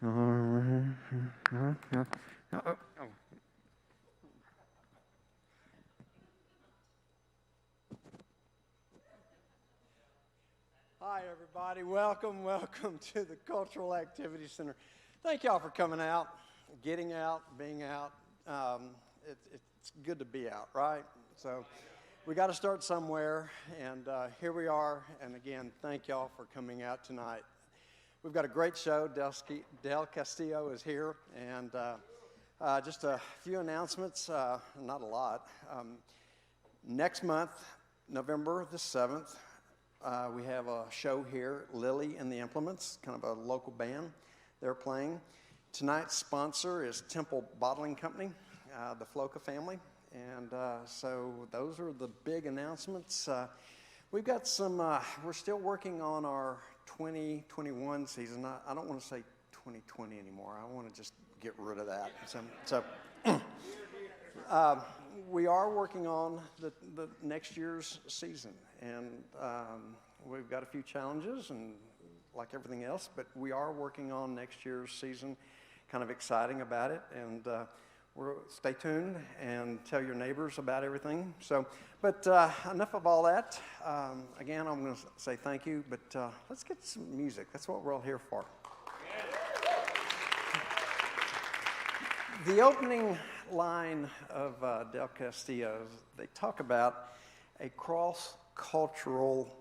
Hi, everybody. Welcome to the Cultural Activity Center. Thank y'all for coming out, getting out, being out. It's good to be out, right? So we got to start somewhere, and here we are. And again, thank y'all for coming out tonight. We've got a great show. Del Castillo is here, and just a few announcements, not a lot. Next month, November the 7th, we have a show here, Lily and the Implements, kind of a local band. They're playing. Tonight's sponsor is Temple Bottling Company, the Floca family. And so those are the big announcements. We've got some, we're still working on our 2021 season. I don't want to say 2020 anymore. I want to just get rid of that. So we are working on the next year's season. And we've got a few challenges, and like everything else, but we are working on next year's season. Kind of exciting about it, and stay tuned and tell your neighbors about everything. So, but enough of all that. Again, I'm going to say thank you, but let's get some music. That's what we're all here for. The opening line of Del Castillo, they talk about a cross-cultural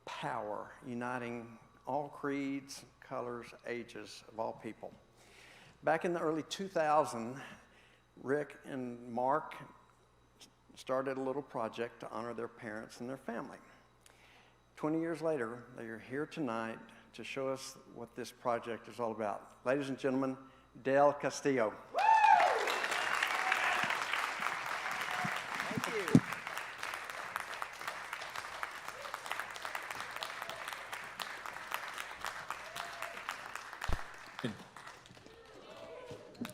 power uniting all creeds, colors, ages of all people. Back in the early 2000s, Rick and Mark started a little project to honor their parents and their family. 20 years later, they are here tonight to show us what this project is all about. Ladies and gentlemen, Del Castillo. Thank you.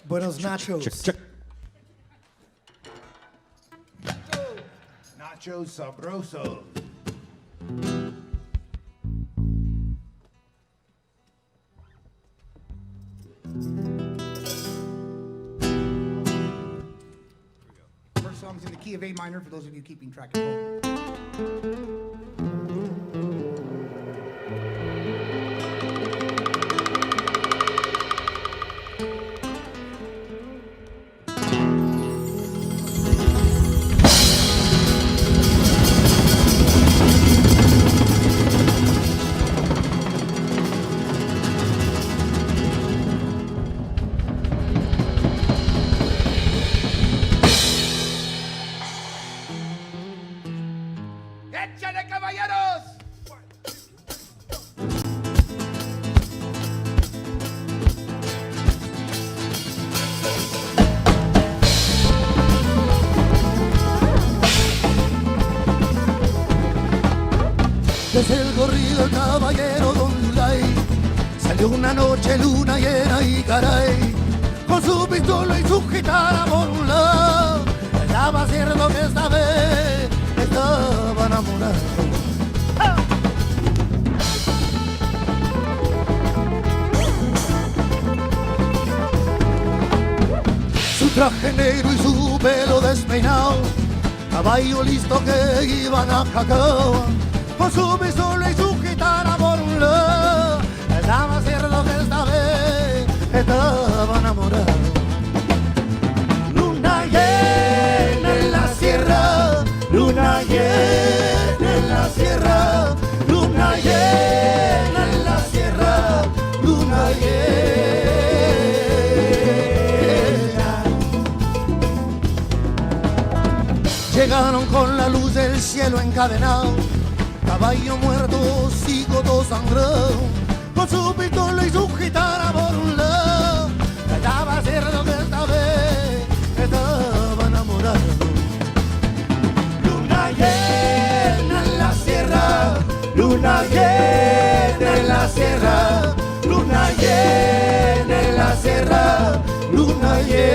Buenos nachos. Check. Nachos sabrosos. First song's in the key of A minor for those of you keeping track at home. Desde el corrido el caballero Don Lulay salió una noche luna llena y caray, con su pistola y su guitarra por un lado. Estaba cierto que esta vez estaba enamorado. ¡Ah! Su traje negro y su pelo despeinado, caballo listo que iban a Cacao, con su pistola y su guitarra por un lado. Estaba cierto que esta vez estaba enamorado. Luna llena en la sierra, luna llena en la sierra, luna llena en la sierra, luna llena. Llegaron con la luz del cielo encadenado, caballo muerto, cigoto sangrado, con su pistola y su guitarra por un lado. Estaba cierto que esta vez estaba enamorado. Luna llena en la sierra, luna llena en la sierra, luna llena en la sierra, luna llena.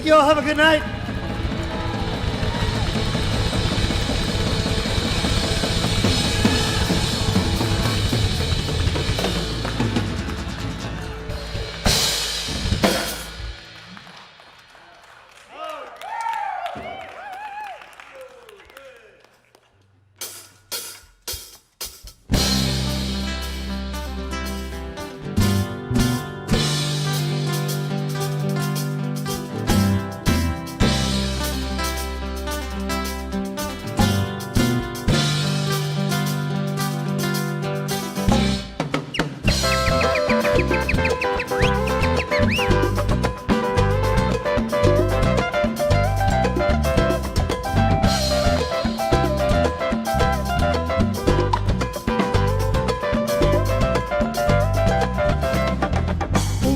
Thank you all. Have a good night.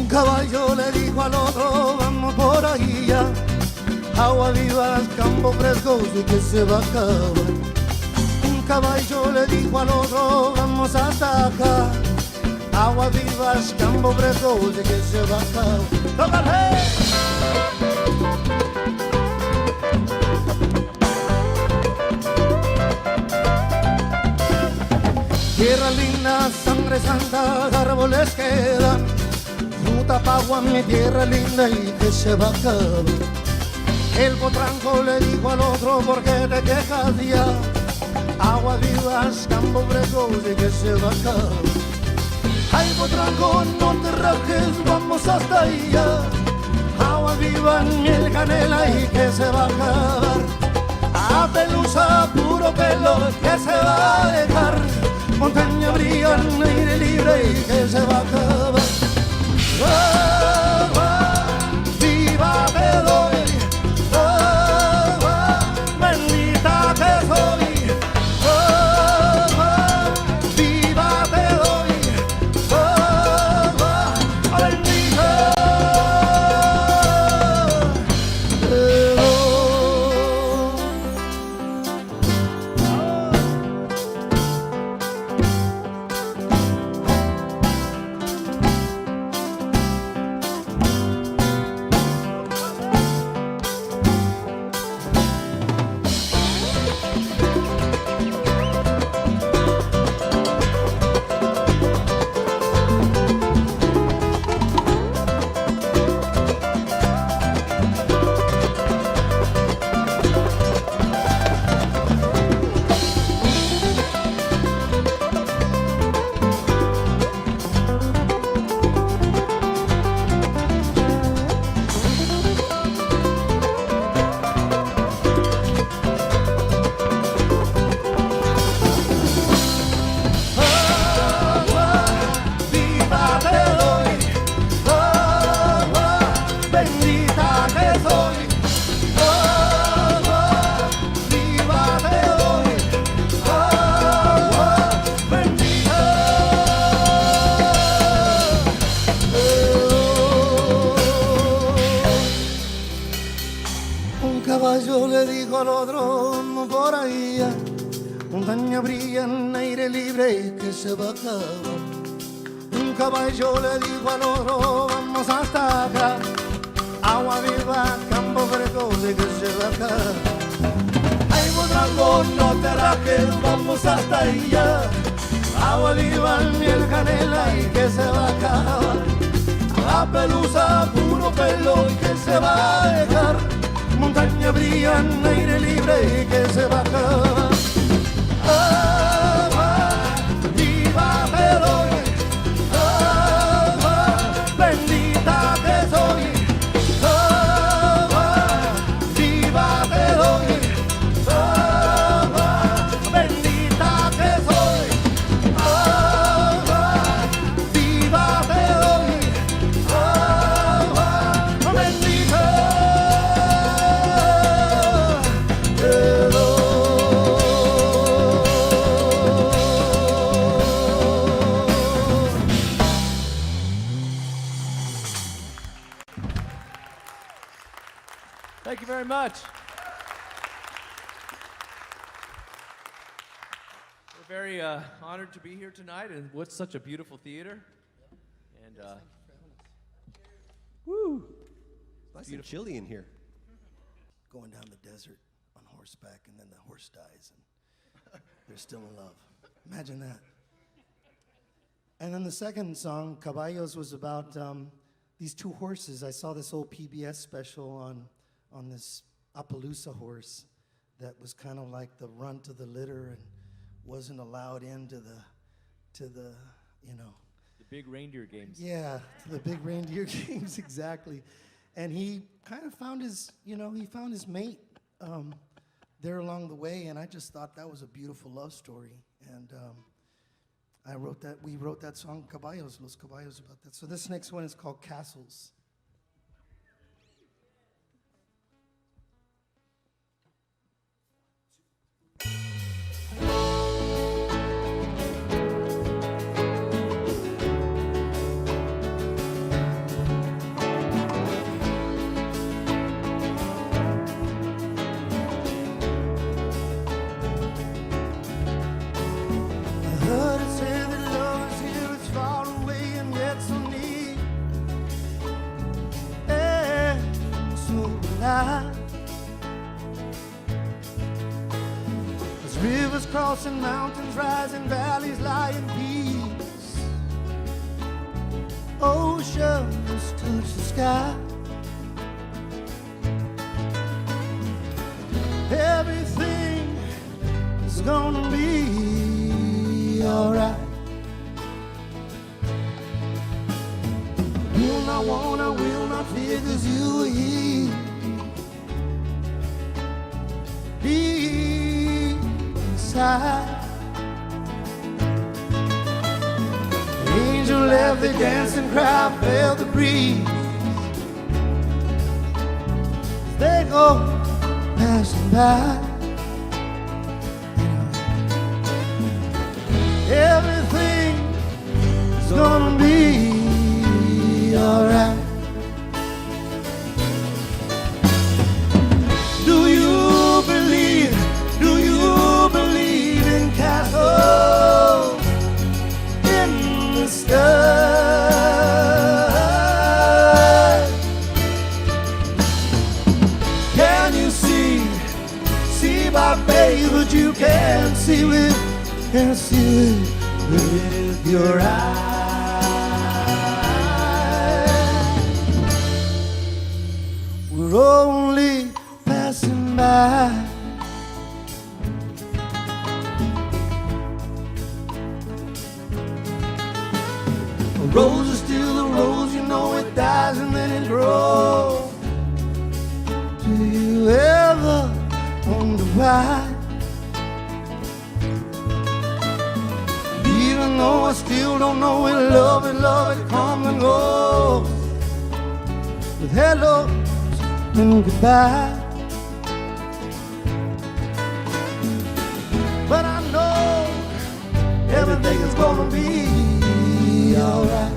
Caballo le dijo al otro, vamos por ahí ya. Agua vivas, campo fresco y que se va a acabar. Un caballo le dijo al otro, vamos hasta acá. Agua vivas, campo fresco y que se va a acabar. ¡Tócale! Tierra linda, sangre santa, árboles quedan. Fruta pagua, mi tierra linda y que se va a acabar. El potranco le dijo al otro, ¿por qué te quejas ya? Agua vivas, campo fresco y que se va a acabar. Ay, potranco, no te rajes, vamos hasta allá. Agua viva, miel, canela y que se va a acabar. A pelusa, puro pelo que se va a dejar. Montaña brilla, aire libre y que se va a acabar. Viva te doy, bendita que soy. Viva te doy, bendita te doy. Caballo le dijo al otro, vamos por ahí. Montaña brilla en aire libre y que se va a acabar. Un caballo le dijo al otro, vamos hasta acá. Agua viva, campo fresco y que se va a acabar. Ay, potranco, no te rajes, vamos hasta allá. Agua viva, miel, canela y que se va a acabar. La pelusa, puro pelo y que se va a dejar. Montaña brilla en aire libre y que se va a acabar. Viva te doy, bendita que soy. Viva te doy, bendita que soy. Viva te doy, bendita. Thank you very much. We're very honored to be here tonight, and what's such a beautiful theater. And Woo! It's nice and chilly in here. going down the desert on horseback, and then the horse dies, and they're still in love. Imagine that. And then the second song, Caballos, was about these two horses. I saw this old PBS special on this Appaloosa horse that was kind of like the runt of the litter and wasn't allowed into the The big reindeer games. yeah, to the big reindeer games, exactly. And he kind of found his mate there along the way, and I just thought that was a beautiful love story. And we wrote that song, Caballos, Los Caballos, about that. So this next one is called Castles. As rivers crossing mountains, rising valleys lie in peace. Oceans touch the sky. Everything is gonna be alright. Will not want, I will not fear, 'cause you are here. Inside. The angel left the dancing crowd, felt the breeze. They go passing by. Everything is gonna be alright. Do you believe in castles in the sky? Can you see by faith what you can't see with your eyes? We're only passing by. A rose is still a rose, you know it dies and then it grows. Do you ever wonder why? Even though I still don't know it, love it comes and goes. With hellos and goodbye. But I know everything is gonna be alright.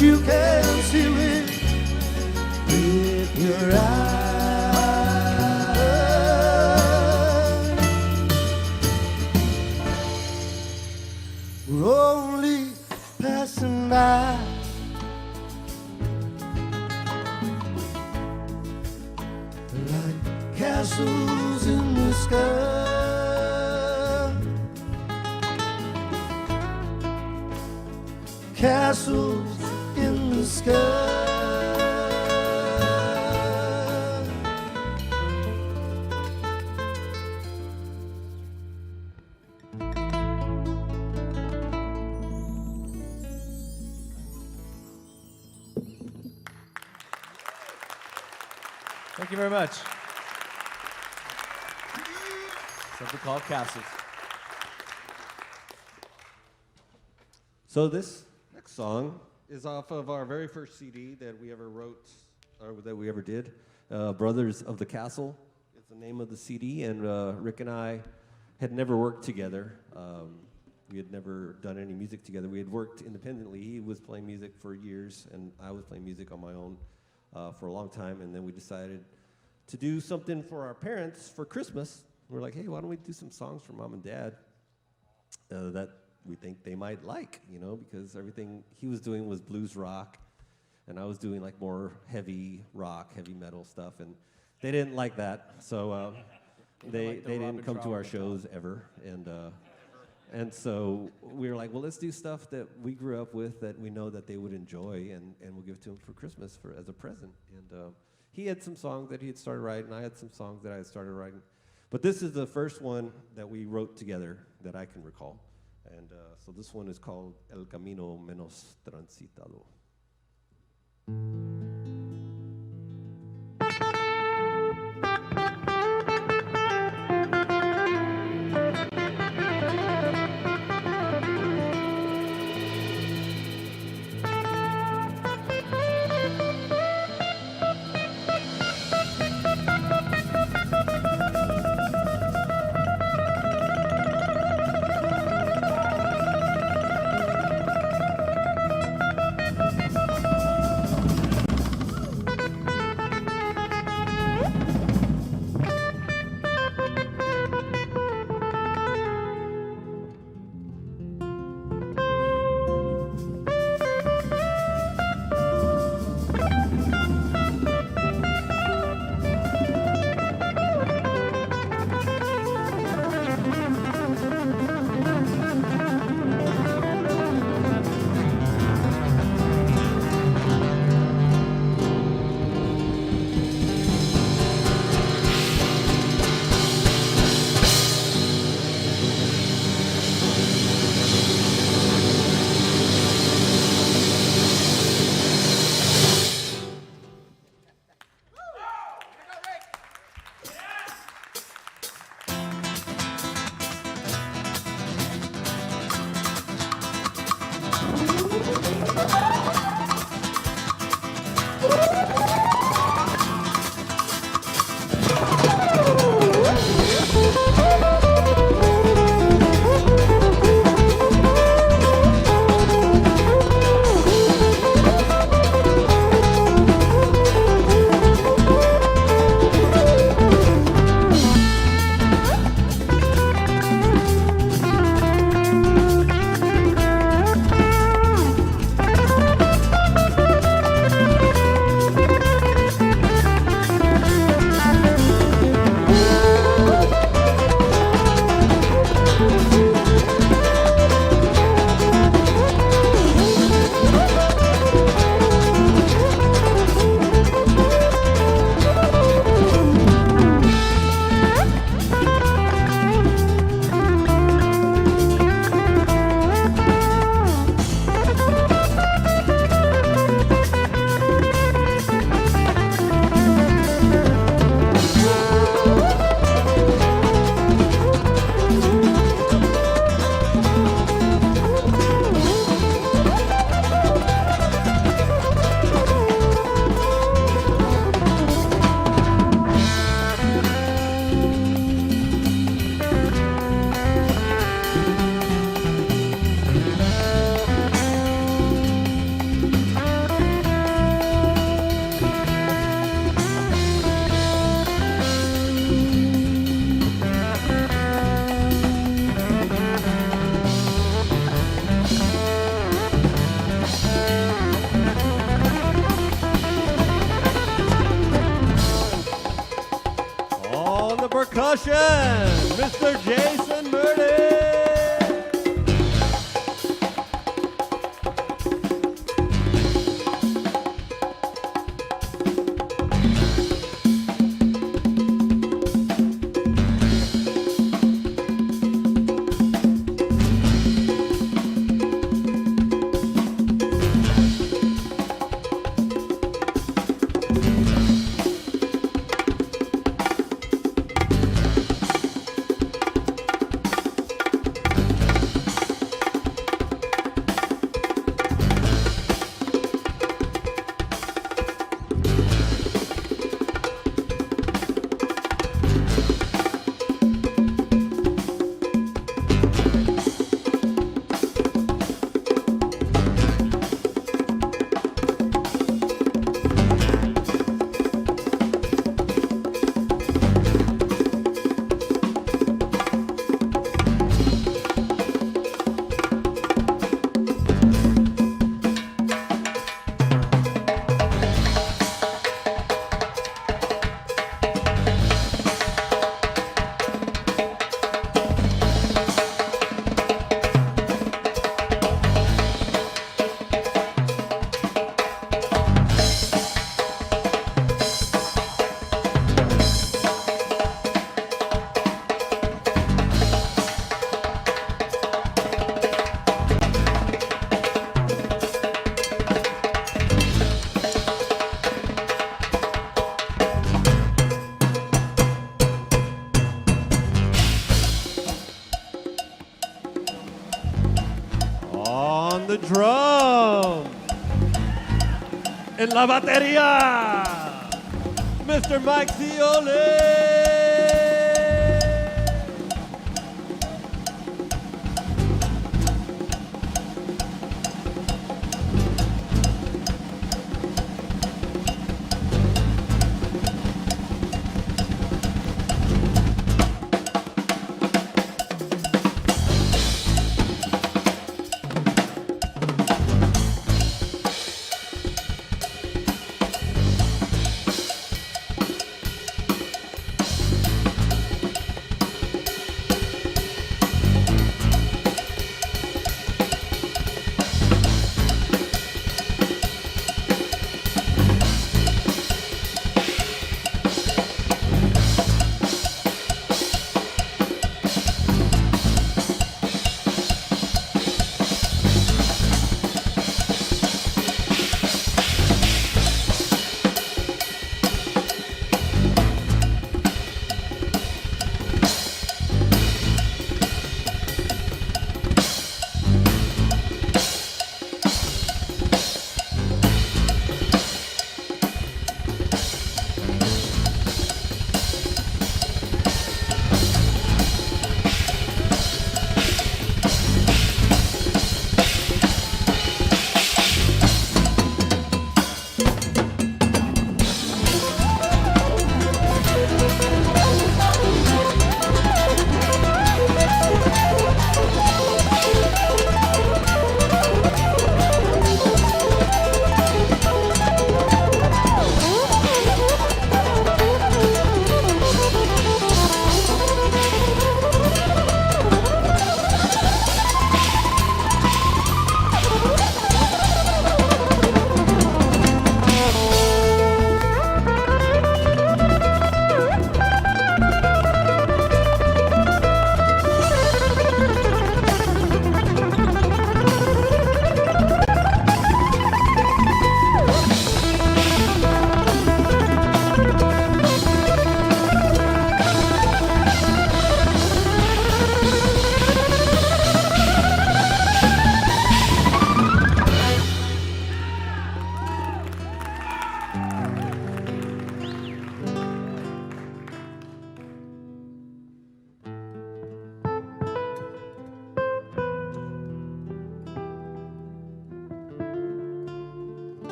You can see it with your eyes. were only passing by. Like castles in the sky, castles in the sky. Thank you very much. Something called Castles. So this next song is off of our very first CD that we ever wrote, or that we ever did. Brothers of the Castle is the name of the CD, and Rick and I had never worked together. We had never done any music together. We had worked independently. He was playing music for years, and I was playing music on my own for a long time, and then we decided to do something for our parents for Christmas. We're like, hey, why don't we do some songs for Mom and Dad that we think they might like, you know, because everything he was doing was blues rock, and I was doing like more heavy rock, heavy metal stuff, and they didn't like that, so they didn't come to our shows ever, and so we were like, well, let's do stuff that we grew up with that we know that they would enjoy, and we'll give it to them for Christmas as a present. And he had some songs that he had started writing, I had some songs that I had started writing, but this is the first one that we wrote together that I can recall. And so this one is called El Camino Menos Transitado. percussion, Mr. Jason Murdy. On the drum, en la batería, Mr. Mike Ciole.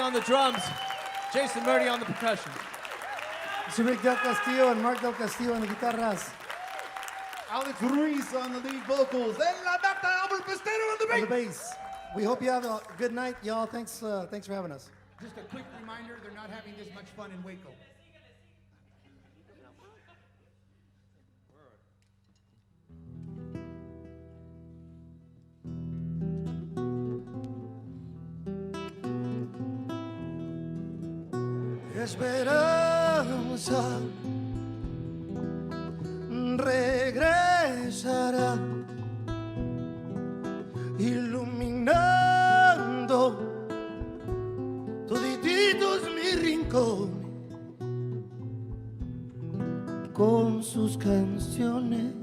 on the drums, Jason Murdy on the percussion. Mr. Rick Del Castillo and Mark Del Castillo on the guitarras. Alex Ruiz on the lead vocals, and La Data Albert Pestero on the On bass. the bass. We hope you have a good night, y'all. Thanks for having us. Just a quick reminder, they're not having this much fun in Waco. Esperanza regresará iluminando todititos mi rincón con sus canciones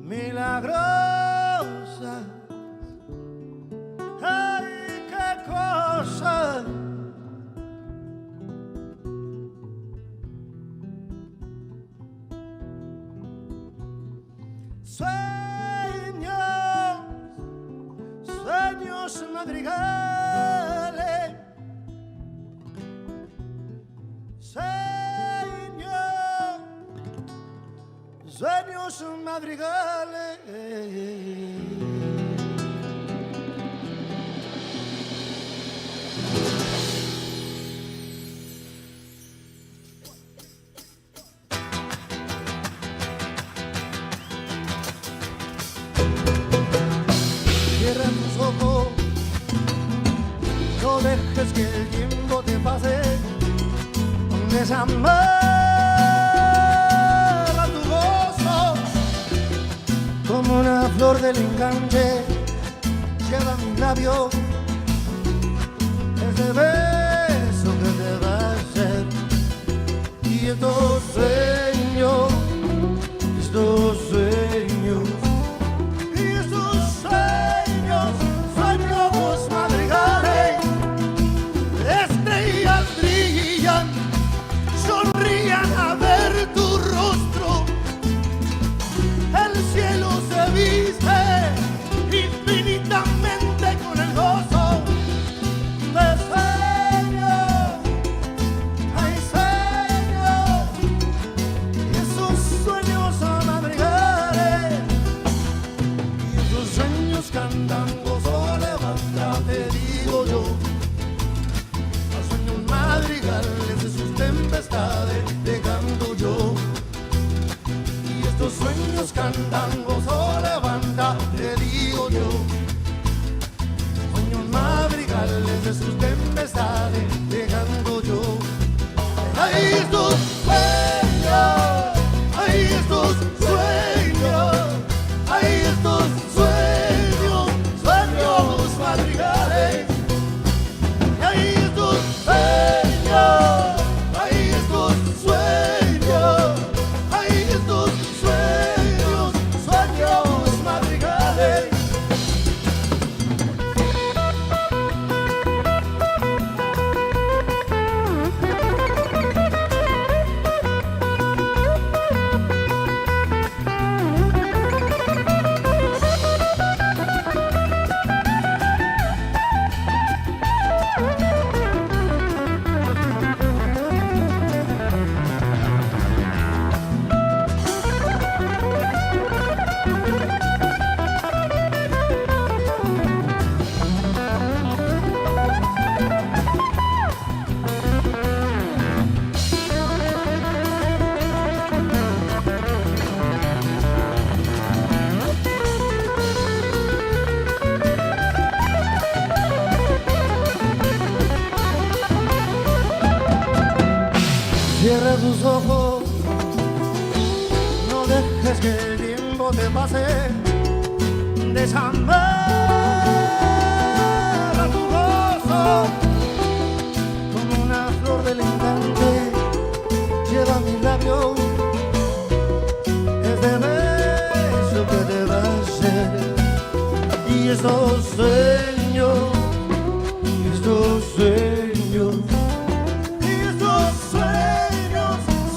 milagrosas. ¡Ay, qué cosa! Sueños madrigales, sueños madrigales. Cierra tus ojos, no dejes que el tiempo te pase, desamara tu gozo, como una flor del enganche, lleva mis labios, ese beso que te va a hacer, y estos sueños, sueños madrigales, estrellas brillan, sonrían a ver tu rostro, el cielo se viste infinitamente con el gozo de sueños, hay sueños, y esos sueños son madrigales, y esos sueños cantan gozo, levántate, digo yo, a sueños madrigales de sus tempestades te canto yo, y estos sueños cantan gozo, levántate, digo yo, sueños madrigales de sus tempestades te canto yo. Hay estos sueños, hay estos sueños, hay estos sueños, sueños madrigales, y hay estos sueños, hay estos sueños, hay estos sueños, sueños madrigales. Cierra tus ojos, no dejes que el tiempo te pase, desamara tu gozo, como una flor del encante, lleva mis labios, este beso que te va a hacer, y estos sueños, estos sueños,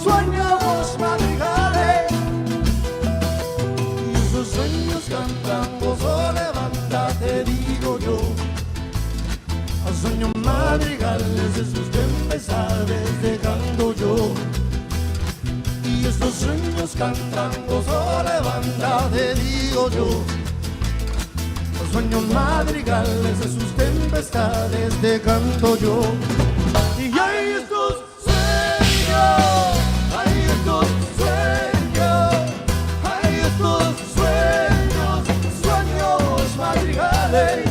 sueños madrigales, y esos sueños cantan gozo, levántate, digo yo, sueños cantando sola banda, te digo yo. Sueños madrigales de sus tempestades te canto yo. Y hay estos sueños, hay estos sueños, hay estos sueños, sueños madrigales.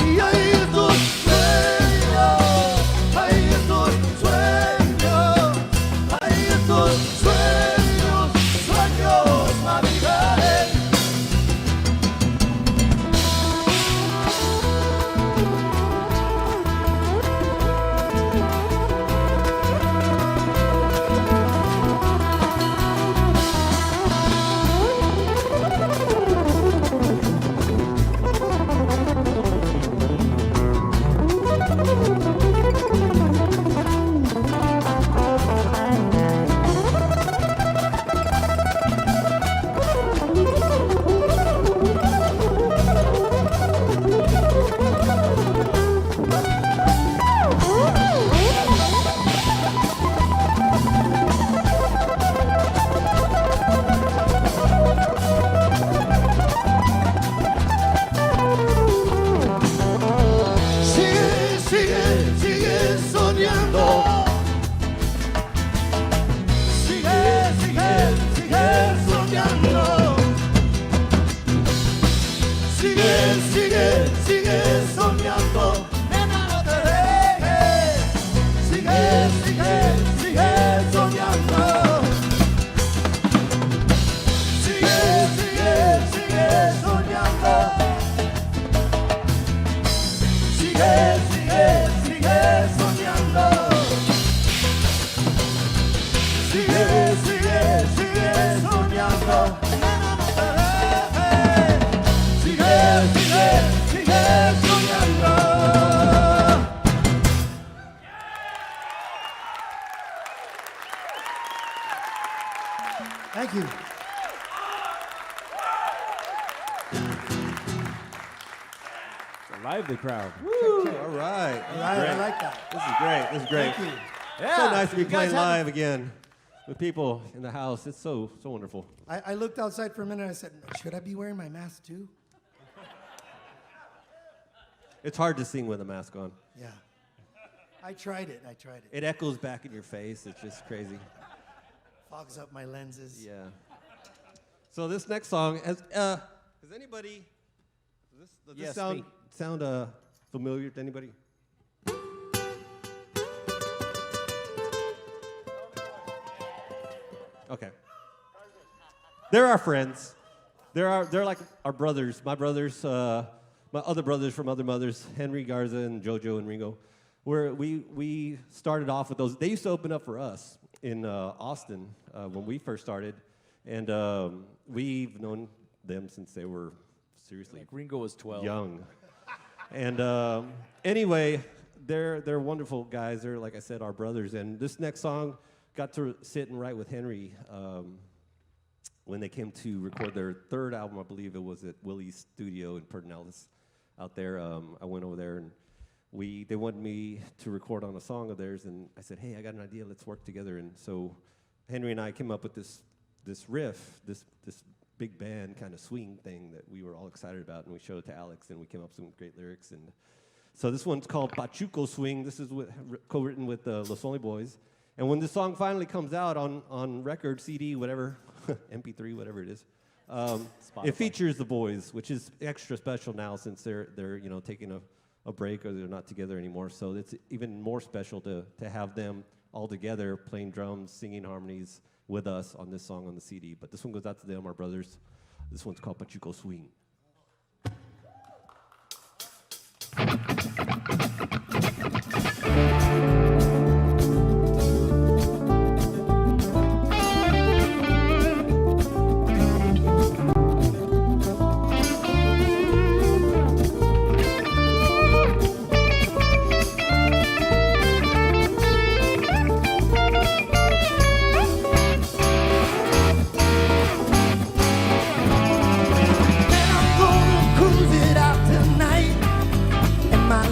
Y hay estos sueños, hay estos sueños, hay estos sueños, sueños madrigales. Thank you. A lively crowd. All right. I like that. This is great. This is great. Thank you. So nice to be You guys playing have- live again with people in the house. It's so wonderful. I looked outside for a minute and I said, should I be wearing my mask too? It's hard to sing with a mask on. Yeah. I tried it. It echoes back in your face. It's just crazy. Fogs up my lenses. Yeah. So this next song has anybody? Does this Yes, sound me. familiar to anybody? Okay. They're our friends. They're like our brothers. My brothers, my other brothers from other mothers, Henry, Garza, and Jojo and Ringo. We started off with those. They used to open up for us in Austin when we first started, and we've known them since they were seriously Like Ringo was 12. young. And anyway, they're wonderful guys. They're, like I said, our brothers. And this next song got to sit and write with Henry when they came to record their third album. I believe it was at Willie's studio in Pedernales out there. I went over there, and they wanted me to record on a song of theirs. And I said, hey, I got an idea. Let's work together. And so Henry and I came up with this riff, this big band kind of swing thing that we were all excited about, and we showed it to Alex, and we came up with some great lyrics. And so this one's called Pachuco Swing. This is co-written with Los Only Boys. And when this song finally comes out on record, CD, whatever, MP3, whatever it is, it features the boys, which is extra special now since they're taking a break or they're not together anymore. So it's even more special to have them all together playing drums, singing harmonies with us on this song on the CD. But this one goes out to them, our brothers. This one's called Pachuco Swing.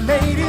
Lady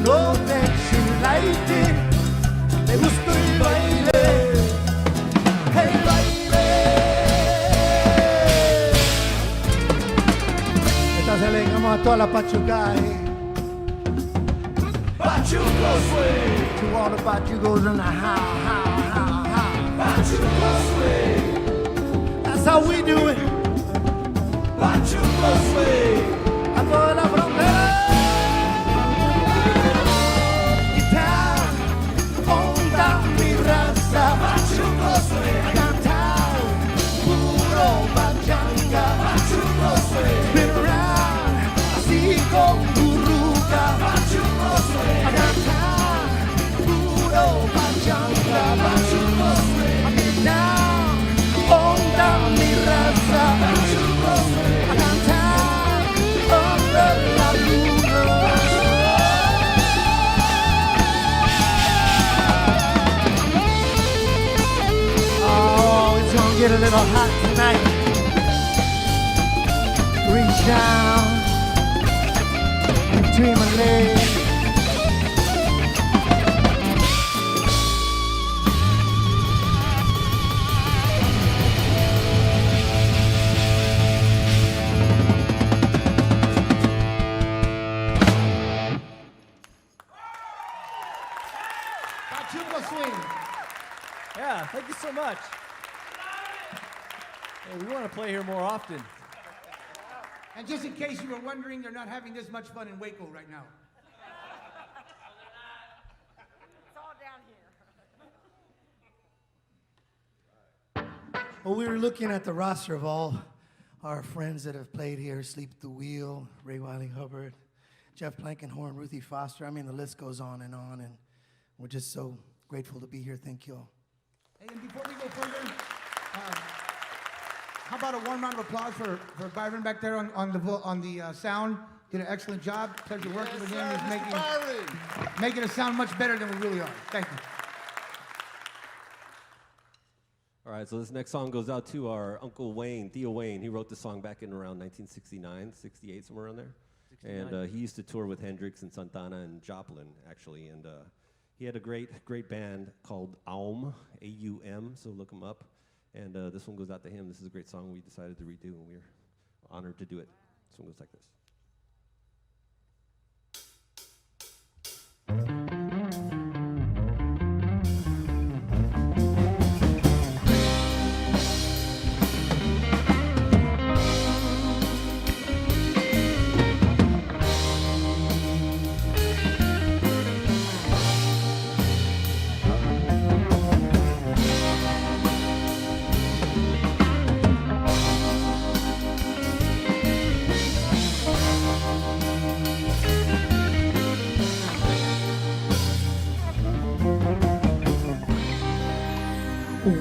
no te enlighten. Me gustó el baile, el baile. Esta se le dedicamos a toda la Pachuca. Pachuco swing. To all the Pachucos in the house. Pachuco swing. That's how we do it. Pachuco swing. A toda la frontera. Guitar, onda mi raza. Pachuco swing. Cantar, puro pachanga. Pachuco swing. Spin around, así con burruca. Pachuco swing. Cantar, puro pachanga. Pachuco swing. Get down, onda mi raza. Pachuco swing. Cantar, under la luna. Oh, it's gonna get a little hot tonight. Reach down between my legs. Pachuco swing. Yeah, thank you so much. Hey, we want to play here more often. And just in case you were wondering, they're not having this much fun in Waco right now. Well, we were looking at the roster of all our friends that have played here: Sleep at the Wheel, Ray Wiley Hubbard, Jeff Blankenhorn, Ruthie Foster. I mean, the list goes on, and we're just so grateful to be here. Thank you all. Hey, and before we go further, how about a warm round of applause for Byron back there on the sound? Did an excellent job. Pleasure working with him. He's making us sound much better than we really are. Thank you. All right, so this next song goes out to our Uncle Wayne, Theo Wayne. He wrote this song back in around 1969, 68, somewhere around there. 69. And he used to tour with Hendrix and Santana and Joplin, actually. And he had a great band called Aum, A-U-M, so look him up. And this one goes out to him. This is a great song we decided to redo, and we're honored to do it. This one goes like this.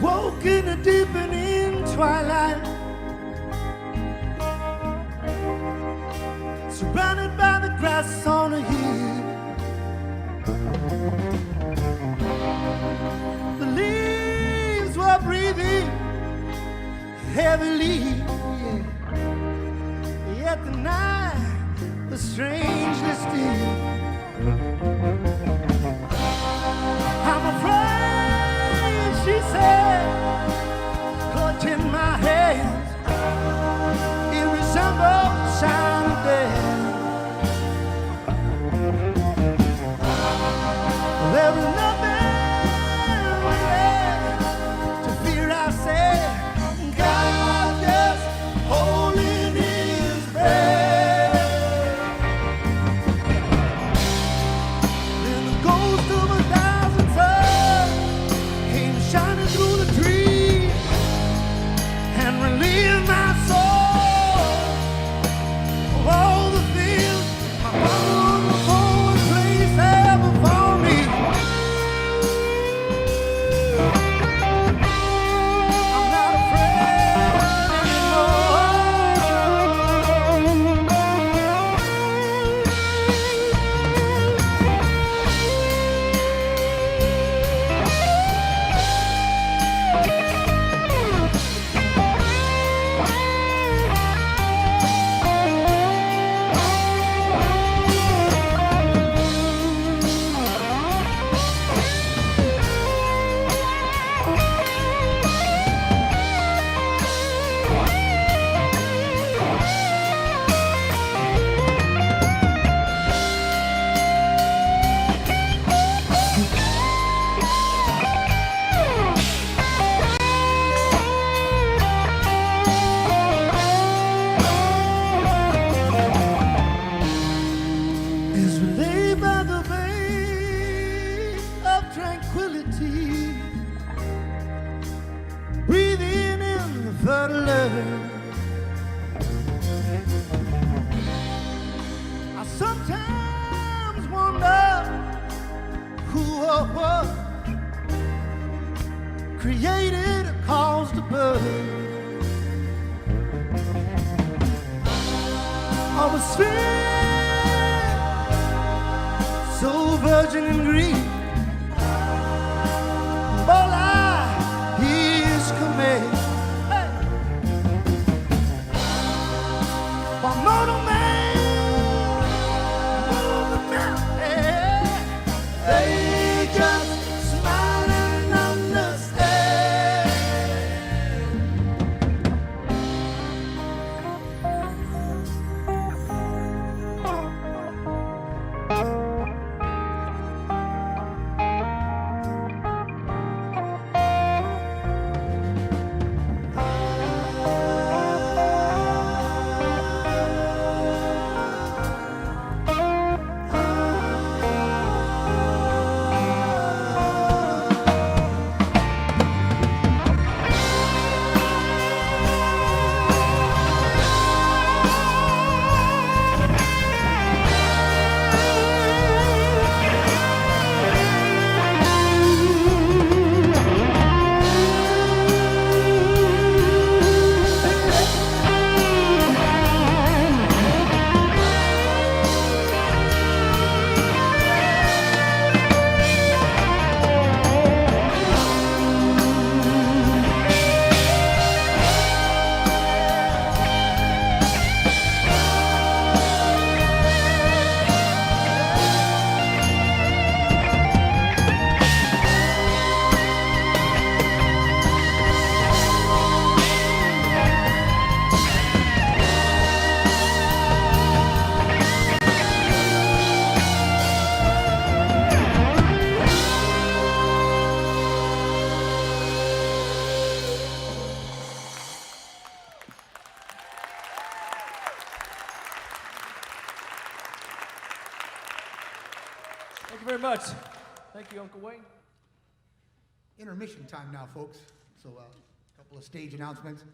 Woke in a deepening twilight, surrounded by the grass on a hill. The leaves were breathing heavily, yet the night was strangely still. I'm afraid, she said, clutching my hands. It resembled the sound of death. There was nothing left to fear, I said. God just holding his breath. is laid by the bay of tranquility, breathing in the fertile air. I sometimes wonder who or what created or caused the birth. I was feeling so virgin and green. All I hear is command. Hey. One mortal man, hey. They just smile and understand. Thank you very much. Thank you, Uncle Wayne. Intermission time now, folks. So a couple of stage announcements.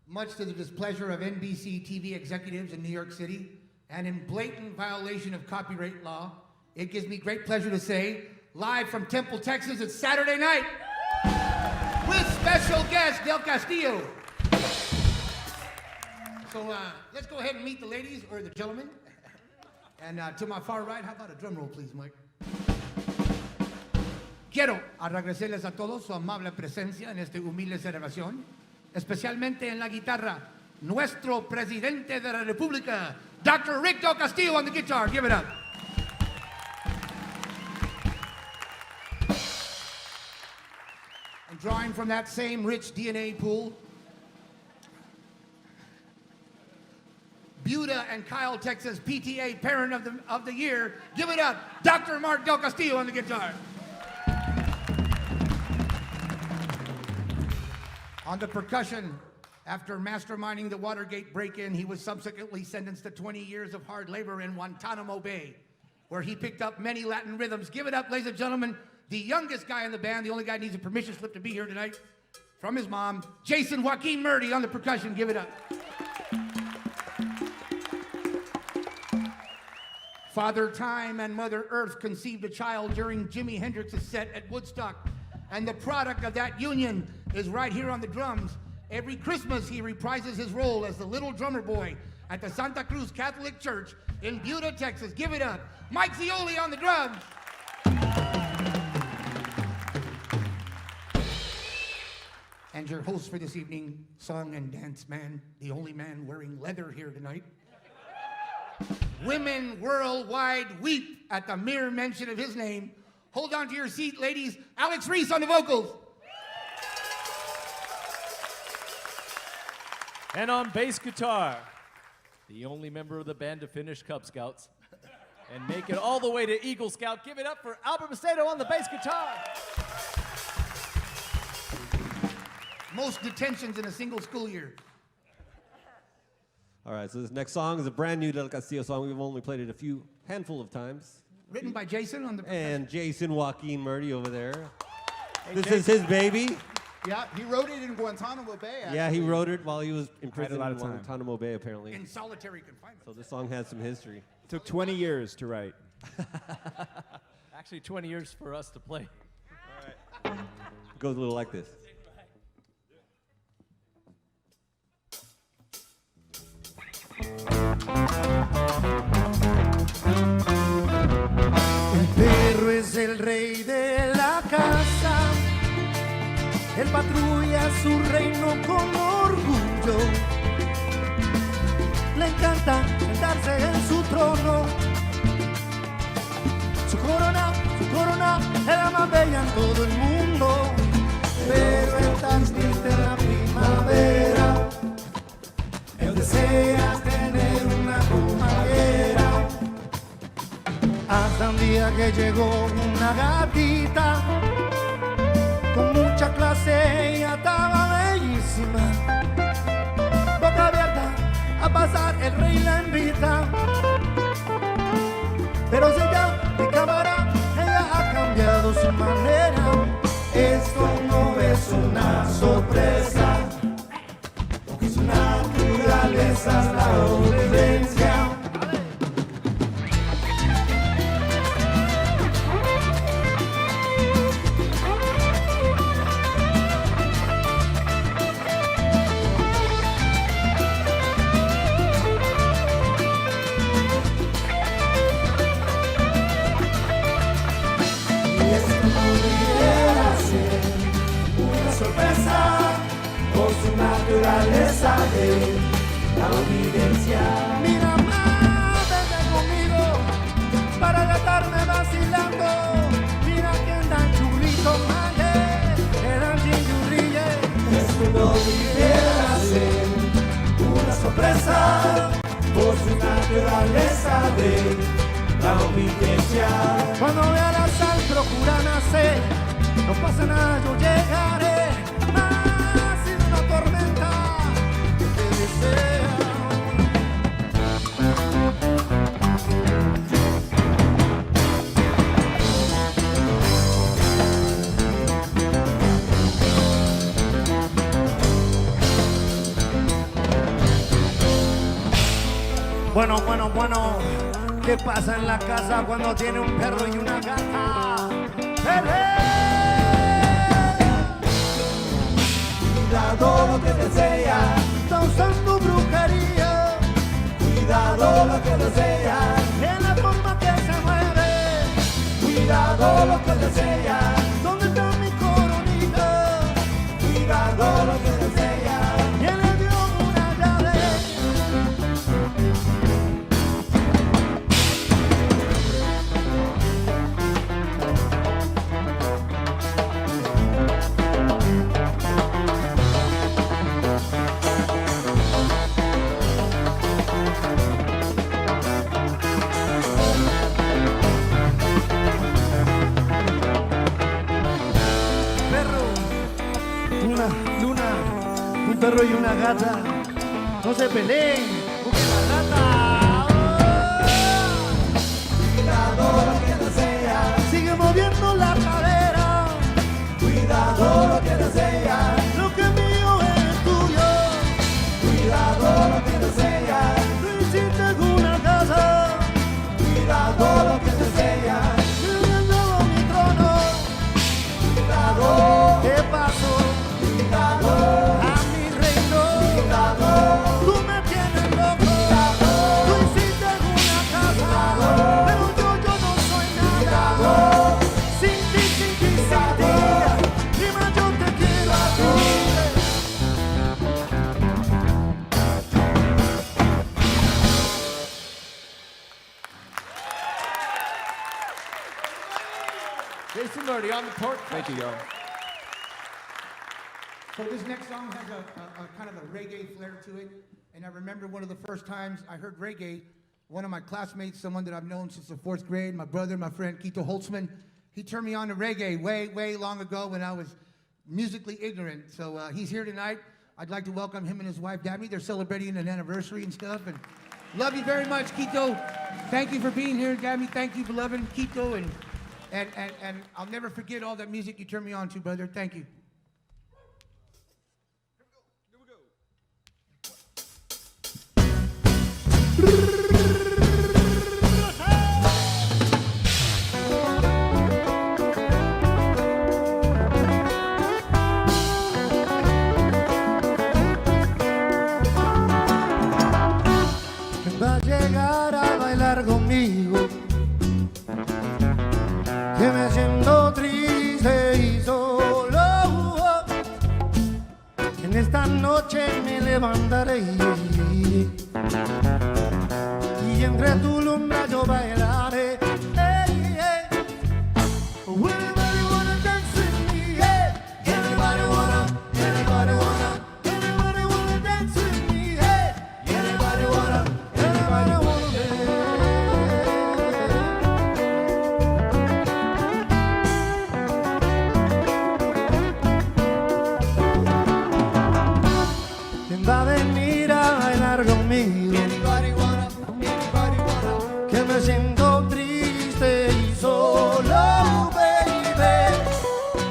Much to the displeasure of NBC TV executives in New York City, and in blatant violation of copyright law, it gives me great pleasure to say, live from Temple, Texas, it's Saturday night with special guest Del Castillo. So let's go ahead and meet the ladies or the gentlemen. And to my far right, how about a drum roll, please, Mike? Quiero agradecerles a todos su amable presencia en esta humilde celebración, especialmente en la guitarra, nuestro presidente de la República, Dr. Rick Del Castillo on the guitar. Give it up. And drawing from that same rich DNA pool, Buda and Kyle, Texas, PTA Parent of the Year. Give it up, Dr. Mark Del Castillo on the guitar. On the percussion, after masterminding the Watergate break-in, he was subsequently sentenced to 20 years of hard labor in Guantanamo Bay, where he picked up many Latin rhythms. Give it up, ladies and gentlemen, the youngest guy in the band, the only guy who needs a permission slip to be here tonight, from his mom, Jason Joaquin Murdy on the percussion. Give it up. Father Time and Mother Earth conceived a child during Jimi Hendrix's set at Woodstock, and the product of that union is right here on the drums. Every Christmas, he reprises his role as the little drummer boy at the Santa Cruz Catholic Church in Buda, Texas. Give it up. Mike Zioli on the drums. And your host for this evening, song and dance man, the only man wearing leather here tonight. Women worldwide weep at the mere mention of his name. Hold on to your seat, ladies. Alex Ruiz on the vocals. And on bass guitar, the only member of the band to finish Cub Scouts and make it all the way to Eagle Scout. Give it up for Albert Macedo on the bass guitar. Most detentions in a single school year. All right, so this next song is a brand new Del Castillo song. We've only played it a handful of times. Written by Jason on the And Jason Joaquin Murdy over there. This is his baby. Yeah, he wrote it in Guantanamo Bay, actually. Yeah, he wrote it while he was in prison a lot in of time. Guantanamo Bay, apparently. in solitary confinement. So this song has some history. Took 20 years to write. Actually, 20 years for us to play. It goes a little like this. El perro es el rey de la casa, él patrulla su reino con orgullo, le encanta sentarse en su trono, su corona es la más bella en todo el mundo, pero es tan triste en la primavera, él desea tener una compañera. Hasta un día que llegó una gatita con mucha clase y estaba bellísima, boca abierta a pasar el rey la invita, pero si ya mi cámara ella ha cambiado su manera, esto no es una sorpresa, porque su naturaleza es la obediencia. Por su naturaleza de la obediencia. Mira más, vente conmigo para gastarme vacilando. Mira que tan chulito maye, eran chingurrille. Esto no debiera ser una sorpresa por su naturaleza de la obediencia. Cuando vea la sal procura nacer, no pasa nada, yo llegaré. Tormenta que te desea. Bueno, ¿qué pasa en la casa cuando tiene un perro y una gata? Cuidado lo que desea, está usando brujería. Cuidado lo que desea, en la forma que se mueve. Cuidado lo que desea, ¿dónde está mi coronita? Cuidado lo que desea, ¿quién le dio una llave? Un perro y una gata, no se peleen, busquen la rata. Cuidado lo que desea, sigue moviendo la cadera. Cuidado lo que desea, lo que es mío es tuyo. Cuidado lo que desea, lo hiciste en una casa. Cuidado lo que desea, viviendo mi trono. Cuidado, ¿qué pasó? Cuidado. Tú me tienes loco, tú hiciste una casa, pero yo no soy nada. Sin ti, sin ti, prima yo te quiero a ti. Jason Murdy on the port. Thank you, y'all. So this next song has a kind of a reggae flair to it. And I remember one of the first times I heard reggae, one of my classmates, someone that I've known since the 4th grade, my brother, my friend, Quito Holtzman, he turned me on to reggae way long ago when I was musically ignorant. So he's here tonight. I'd like to welcome him and his wife, Dabney. They're celebrating an anniversary and stuff. And love you very much, Quito. Thank you for being here, Dabney. Thank you, beloved Quito. And I'll never forget all that music you turned me on to, brother. Thank you. Va a llegar a bailar conmigo, que me siento triste y solo. En esta noche me levantaré y entre tu lumbre yo bailaré. Hey, hey. Everybody wanna dance with me, hey. Everybody wanna dance with me, hey. Everybody wanna va a venir a bailar conmigo, que me siento triste y solo, baby,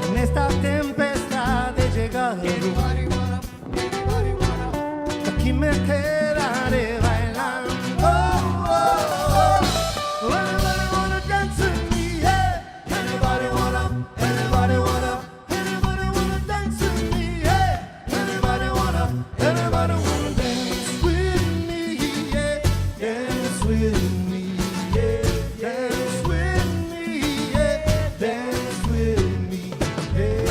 en esta tempestad de llegar. Aquí me quedaré bailando. Everybody wanna dance with me, yeah. Everybody wanna dance with me, yeah. Everybody wanna dance with me, yeah. Dance with me, yeah. Dance with me, yeah. Dance with me, yeah.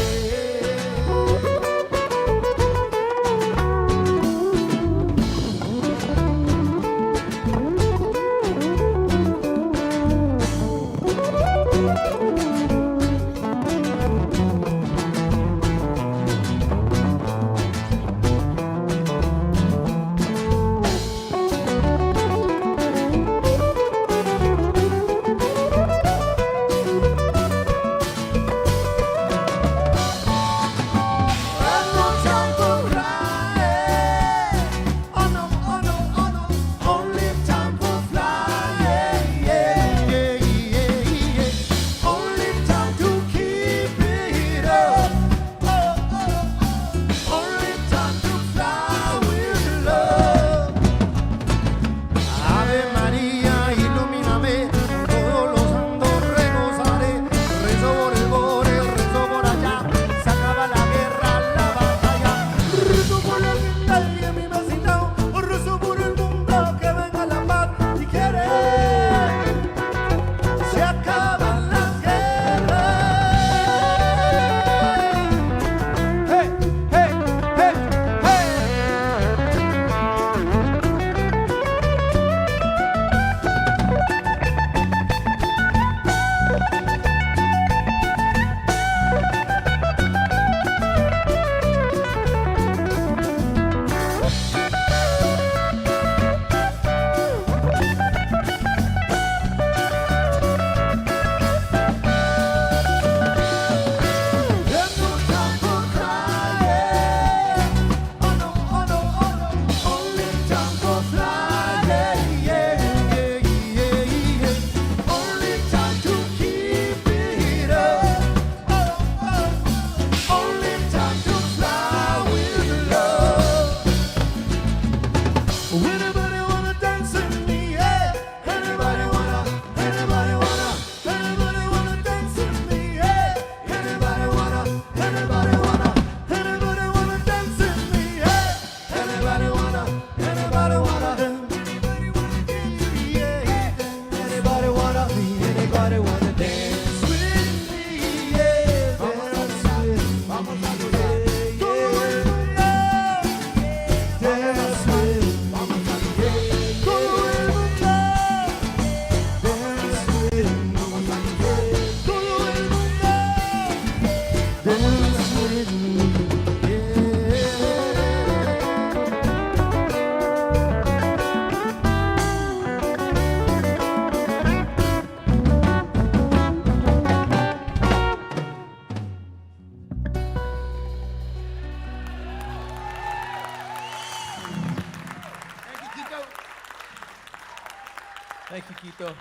Quito.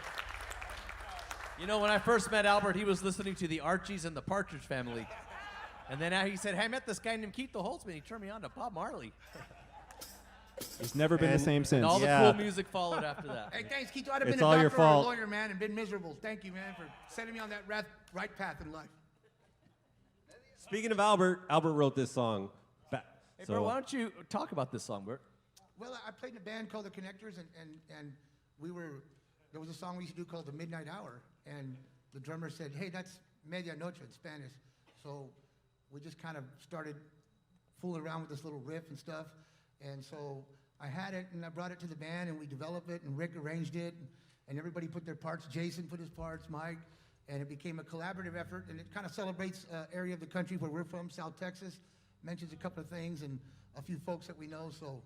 You know, when I first met Albert, he was listening to the Archies and the Partridge Family. And then he said, hey, I met this guy named Quito Holtzman. He turned me on to Bob Marley. He's never been the same since. And all the cool music followed after that. Hey, thanks, Quito. I'd have It's been a all your doctor or a fault. lawyer, man, and been miserable. Thank you, man, for setting me on that right path in life. Speaking of Albert, Albert wrote this song. Hey, Bert, why don't you talk about this song, Bert? Well, I played in a band called the Connectors, and there was a song we used to do called The Midnight Hour, and the drummer said, hey, that's medianoche in Spanish. So we just kind of started fooling around with this little riff and stuff, and so I had it, and I brought it to the band, and we developed it, and Rick arranged it, and everybody put their parts. Jason put his parts, Mike, and it became a collaborative effort, and it kind of celebrates an area of the country where we're from, South Texas, mentions a couple of things and a few folks that we know, so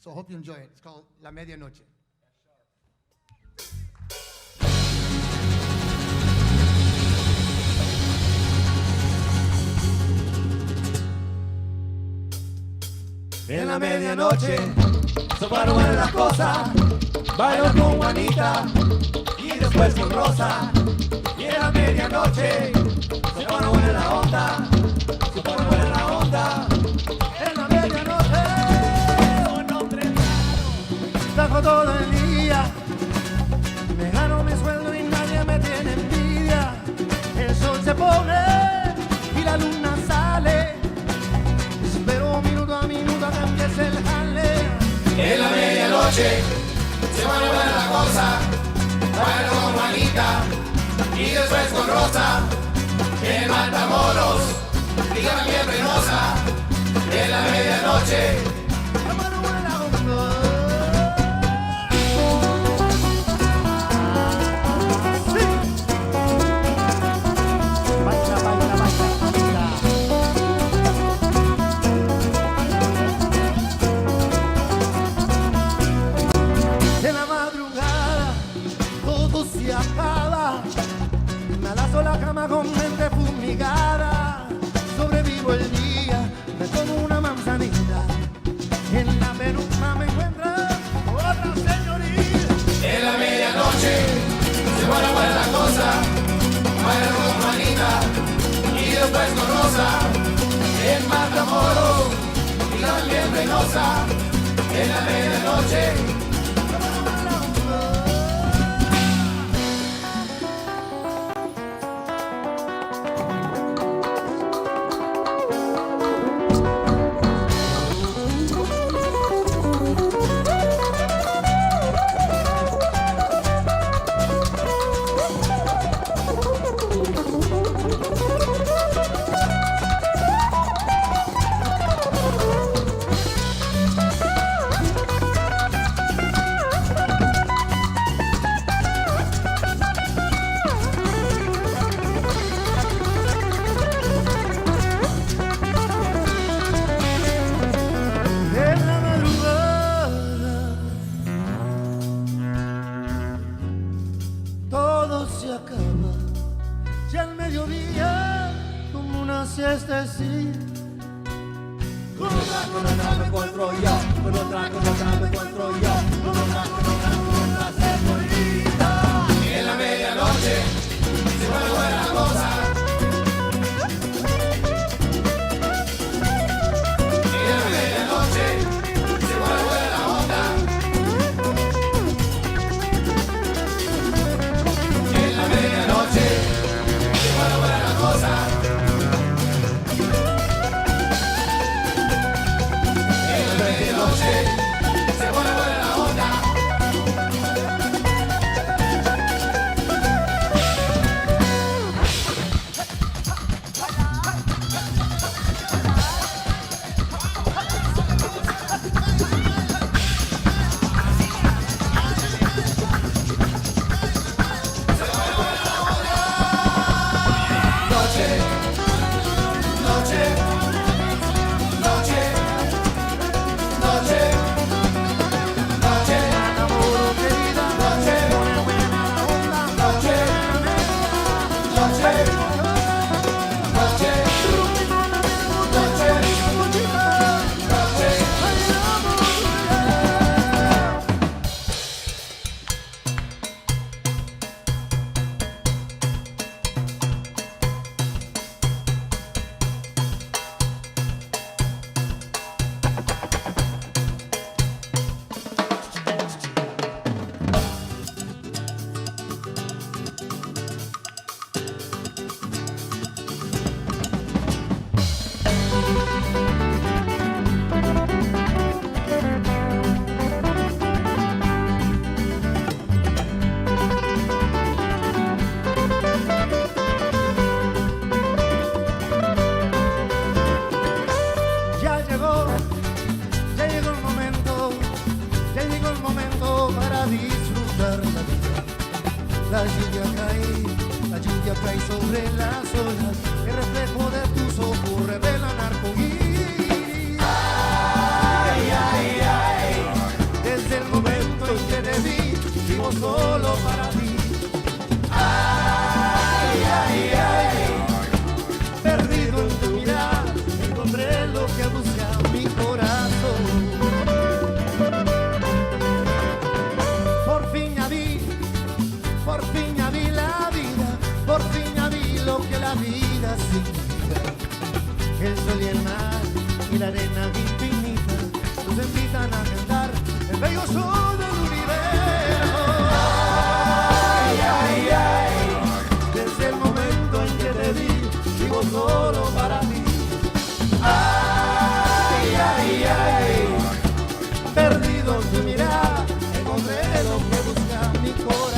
I hope you enjoy it. It's called La Medianoche. En la medianoche se pone buena la cosa, bailo con Juanita y después con Rosa. Y en la medianoche se pone buena la onda, se pone buena la onda. En la medianoche un hombre raro, trabajo todo el día, me gano mi sueldo y nadie me tiene envidia. El sol se pone y la luna sale. Espero minuto a minuto a que empiece el jale. En la medianoche se pone buena la cosa, bailo con Juanita y después con Rosa. En Matamoros, dígame bien penosa. En la medianoche se pone buena la onda. Sí. Baila, baila, baila, en la madrugada todo se acaba, me alazo la cama con mente fumigada, sobrevivo el día, me tomo una manzanita, en la penumbra me encuentra otra señorita. En la medianoche se pone buena la cosa, bailo con Juanita y después con Rosa. En Matamoros y la bien penosa, en la medianoche. la lluvia cae sobre las olas, el reflejo de tus ojos revelan arcoíris. Ay, ay, ay, desde el momento en que te vi, vivo solo para ti. Ay, ay, ay, perdido en tu mirada, encontré lo que busca mi corazón. Por fin ya vi la vida, por fin ya vi lo que la vida significa. El sol y el mar y la arena infinita nos invitan a cantar el bello sol del universo. Ay, ay, ay, desde el momento en que te vi, vivo solo para ti. Ay, ay, ay, perdido en tu mirada, encontré lo que busca mi corazón.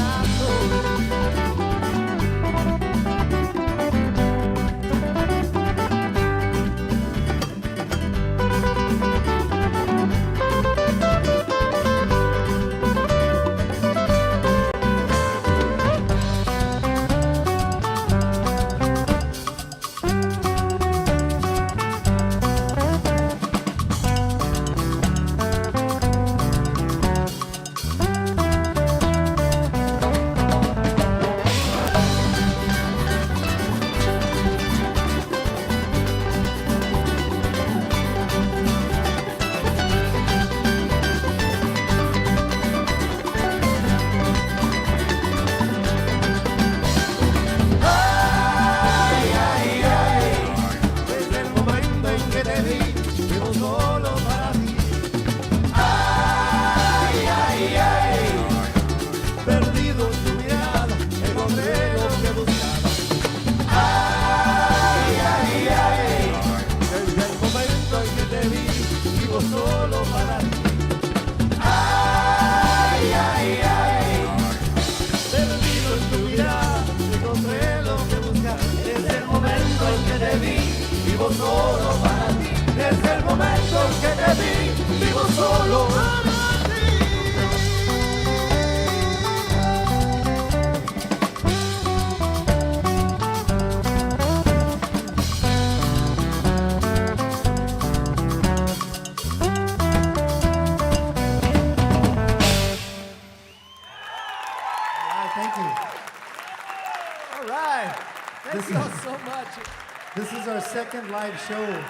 Second live show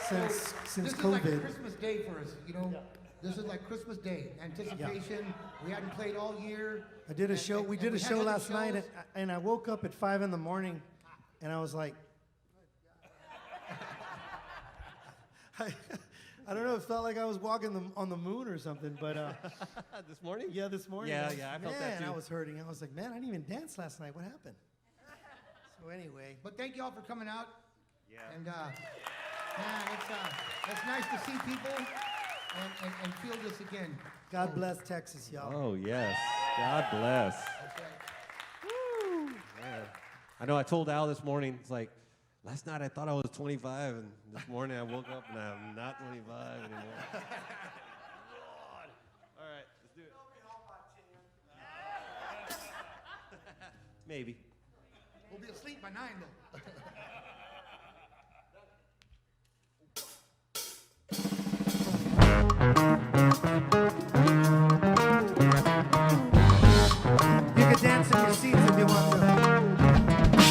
since This is COVID. like Christmas Day for us, you know? This is like Christmas Day, anticipation. We hadn't played all year. I did a show. We did a show had last other night, shows. and I woke up at 5 in the morning, and I was like, I don't know. It felt like I was walking on the moon or something. But This morning? yeah, this morning. Yeah, I I felt that too. I was hurting. I was like, man, I didn't even dance last night. What happened? So anyway, But thank y'all for coming out. Yeah. And man, it's nice to see people and feel this again. God bless Texas, y'all. Oh, yes. God bless. That's right. Man. I know I told Al this morning, it's like, last night I thought I was 25, and this morning I woke up and I'm not 25 anymore. Lord. All right, let's do it. Maybe. We'll be asleep by 9 though. You can dance in your seats if you want to.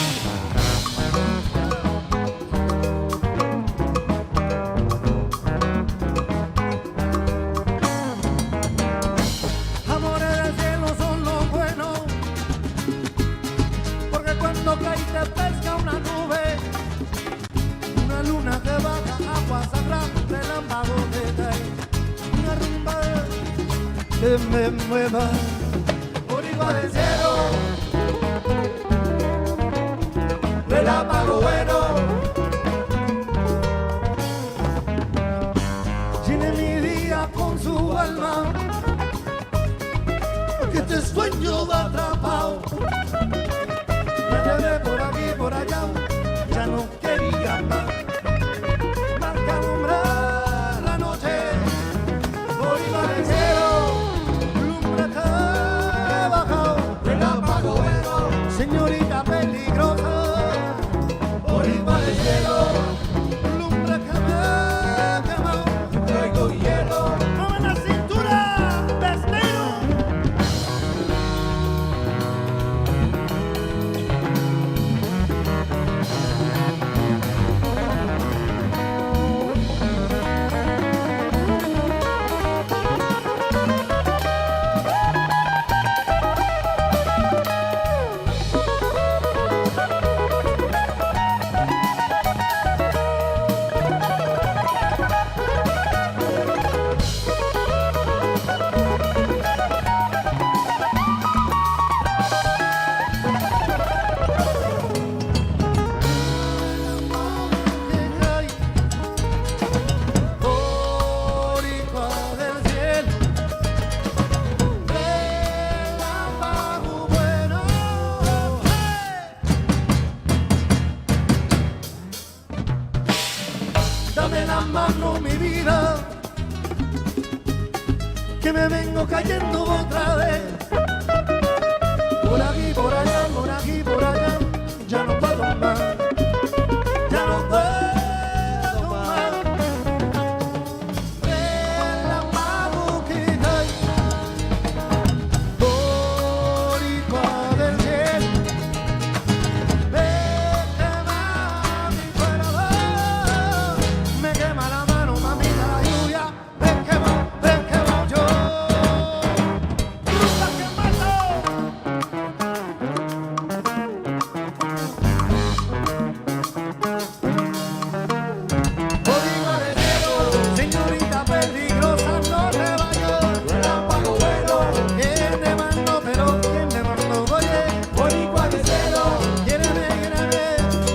Amores del cielo son lo bueno, porque cuando cae te pesca una nube, una luna que baja, agua sagrada, relámpago que cae, una rumba que me mueva por igual del cielo, relámpago bueno, llene mi día con su alma. Que este sueño va atrapado. Me llevé por aquí, por allá, ya no quería más. Marca alumbrar la noche, por igual el cielo, lumbre que ha bajado. mano mi vida, que me vengo cayendo otra vez. Por aquí, por allá, por aquí, por allá, ya no puedo más, ya no puedo más. En la mano que hay, boricua del cielo, me quema mi cuerpo, me quema la mano, mamita, la lluvia, me quemo yo. ¡Ruta quemando! Boricua del cielo, señorita peligrosa, no te vayas. Relámpago bueno, ¿quién te mandó? Pero ¿quién te mandó? Oye, boricua del cielo, quiéreme,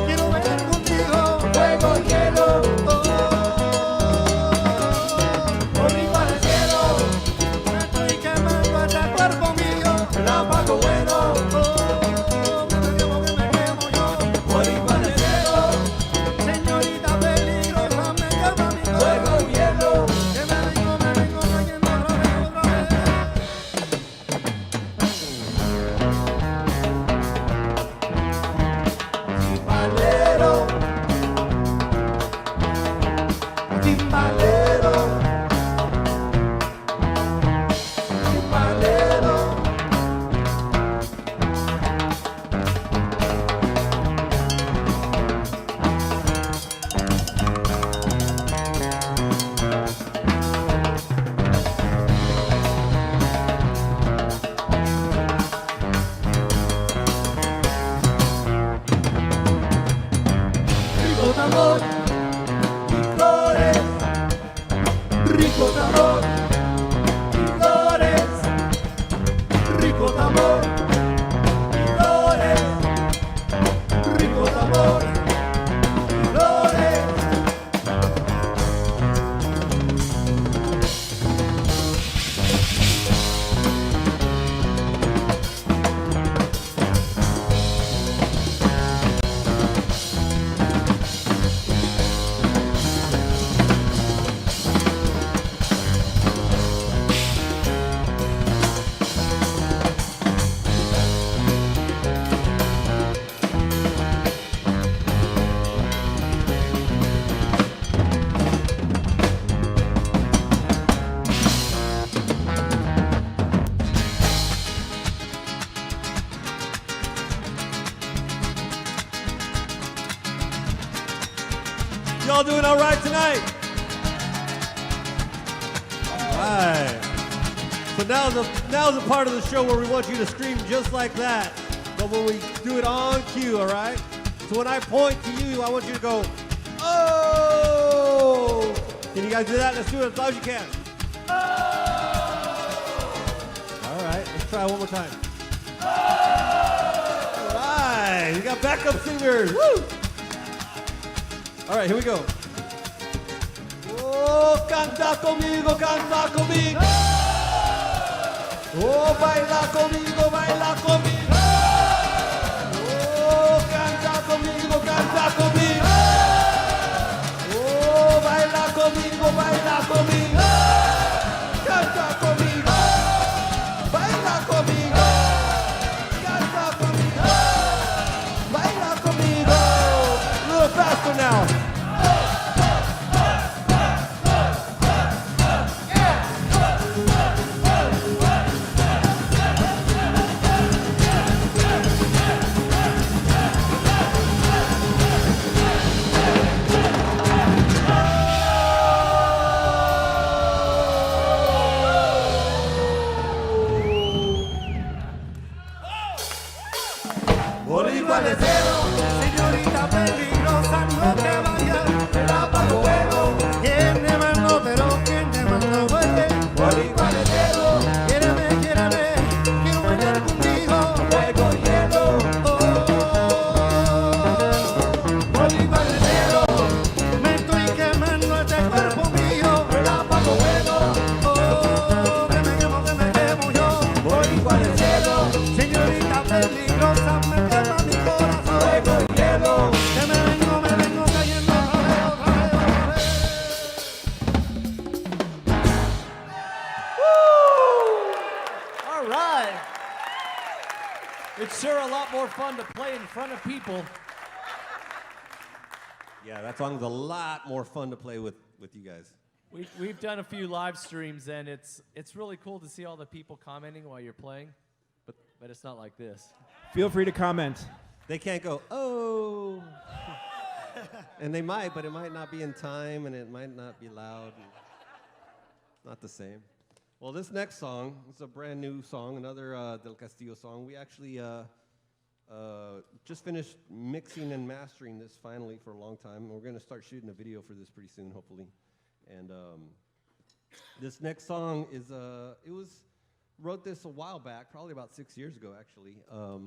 quiero ver contigo. Fuego, hielo, boricua del cielo, me estoy quemando este cuerpo mío. Relámpago bueno, que me quemo yo. Boricua del cielo, señorita peligrosa, me quema mi cuerpo. Fuego, hielo, que me vengo cayendo otra vez. Timbalero, timbalero, timbalero. Rico tambor y flores, rico tambor y flores, rico tambor y flores, rico tambor y flores. Y'all doing all right tonight? All right. So now's the part of the show where we want you to scream just like that, but when we do it on cue, all right? So when I point to you, I want you to go, oh! Can you guys do that? Let's do it as loud as you can. Oh! All right, let's try one more time. Oh! All right, we got backup singers. Woo! All right, here we go. Oh, canta conmigo, canta conmigo. Oh, baila conmigo, baila conmigo. Oh, canta conmigo, canta conmigo. Oh, baila conmigo, baila conmigo. Canta conmigo, baila conmigo. Canta conmigo, baila conmigo. A little faster now. Boricua del cielo, señorita peligrosa, no te vayas. Relámpago bueno, ¿quién te mandó? Pero ¿quién te mandó? Boricua del cielo, quiéreme, quiero bailar contigo. Fuego, hielo, boricua del cielo, me estoy quemando este cuerpo mío. Relámpago bueno, que me quemo yo. Boricua del cielo, señorita peligrosa, me quema mi corazón. It's sure a lot more fun to play in front of people. Yeah, that song's a lot more fun to play with you guys. We've done a few live streams, and it's really cool to see all the people commenting while you're playing, but it's not like this. Feel free to comment. They can't go, oh. And they might, but it might not be in time, and it might not be loud. Not the same. Well, this next song is a brand new song, another Del Castillo song. We actually just finished mixing and mastering this finally for a long time. We're going to start shooting a video for this pretty soon, hopefully. And this next song is, wrote this a while back, probably about 6 years ago, actually. I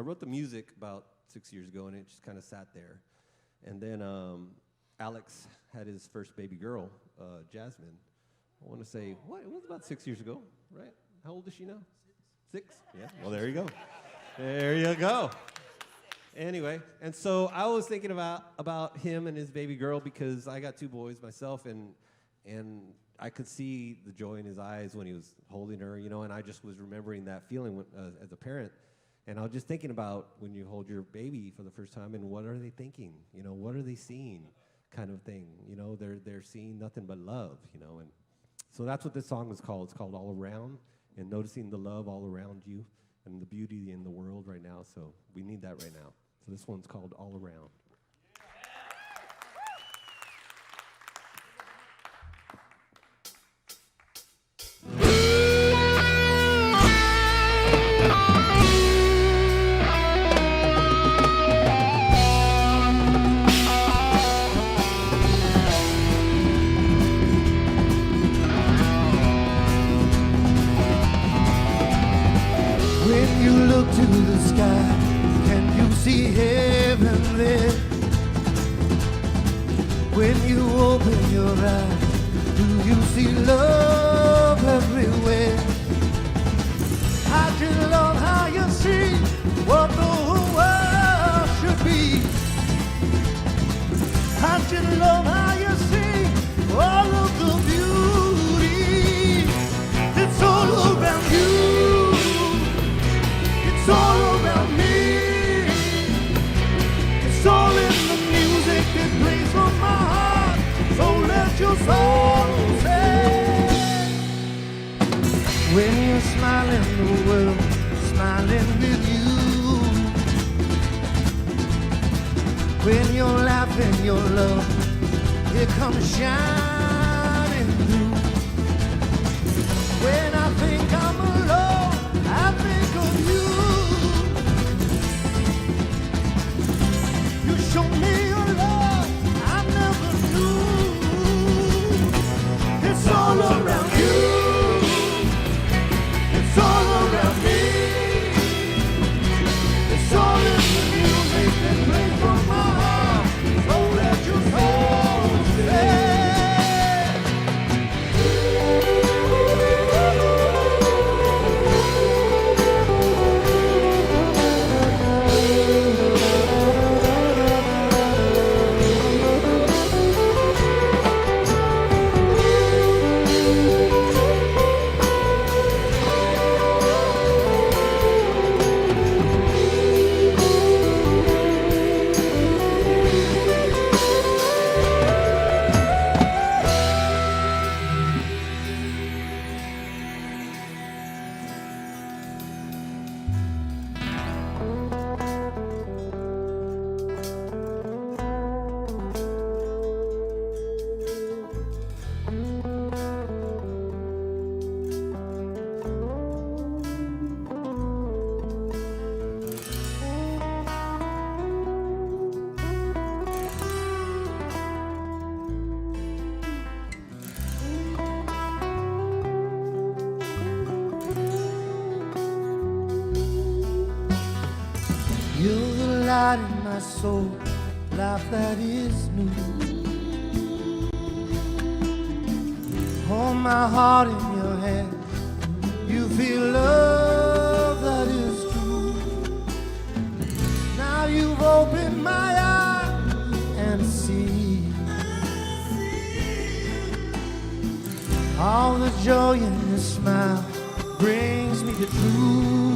wrote the music about 6 years ago, and it just kind of sat there. And then Alex had his first baby girl, Jasmine. I want to say, it was about 6 years ago, right? How old is she now? 6? Yeah, well, there you go. There you go. Anyway, and so I was thinking about him and his baby girl because I got 2 boys myself, and I could see the joy in his eyes when he was holding her, and I just was remembering that feeling as a parent. And I was just thinking about when you hold your baby for the first time and what are they thinking? What are they seeing kind of thing? They're seeing nothing but love, and so that's what this song is called. It's called All Around, and noticing the love all around you and the beauty in the world right now. So we need that right now. So this one's called All Around. When you look to the sky, can you see heaven there? When you open your eyes, do you see love everywhere? I just love how you see what the whole world should be. I just love how you see all of the beauty. It's all around you. It's all around me. It's all in the music that plays from my heart. So let your soul say. When you're smiling, the world smiling with you. When you're laughing, your love, it comes shining through. When I think I'm alone, I think of you. You show me your love I never knew. It's all around you. It's all around me. It's all in the music that plays from my heart. So let your soul say. You're the light in my soul, life that is new. Hold my heart in your hand, you feel love that is true. Now you've opened my eyes and see all the joy in your smile brings me the truth.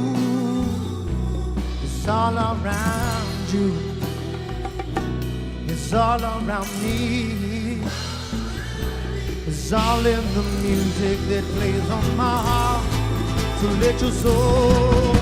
It's all around you. It's all around me. It's all in the music that plays on my heart. So let your soul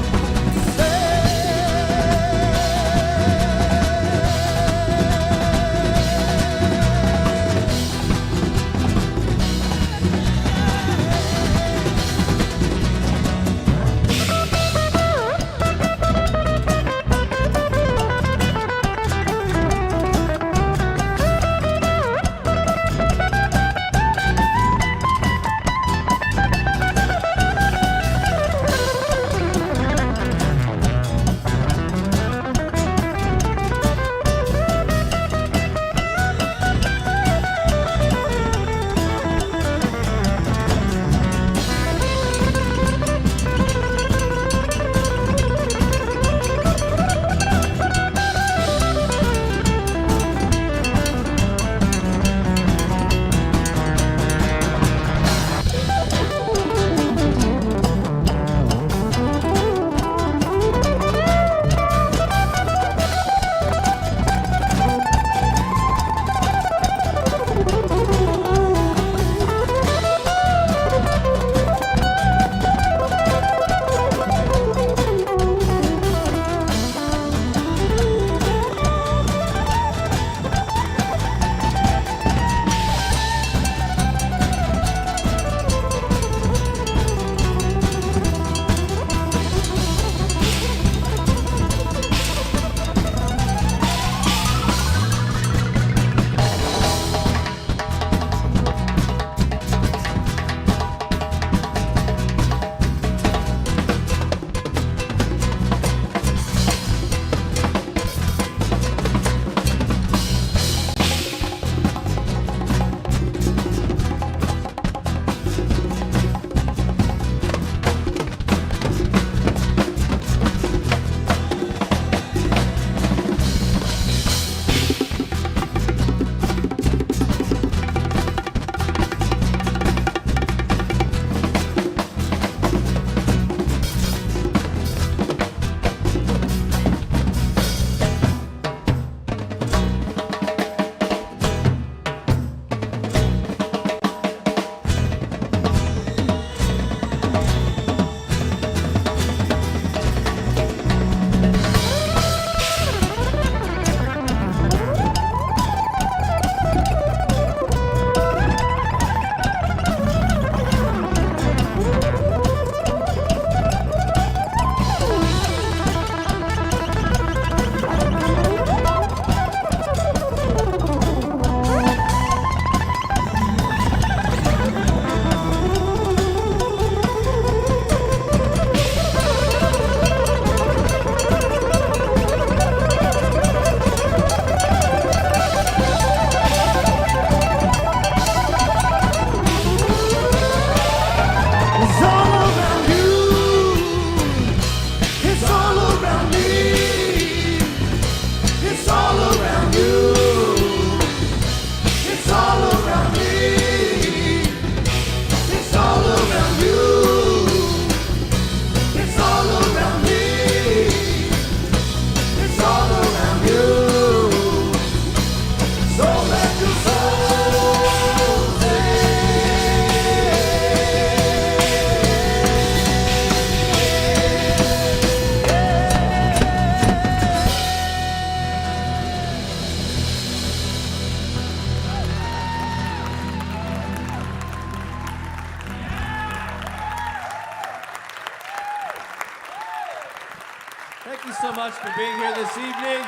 so much for being here this evening.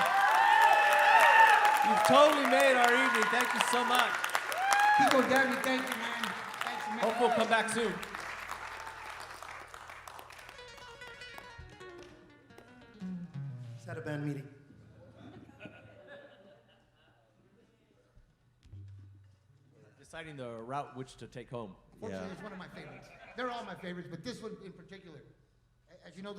You've totally made our evening. Thank you so much. Pico Derby, thank you, man. Thanks for making Hope we'll come back soon. Is that a band meeting? Deciding the route which to take home. Fortunately, it's one of my favorites. They're all my favorites, but this one in particular. As you know,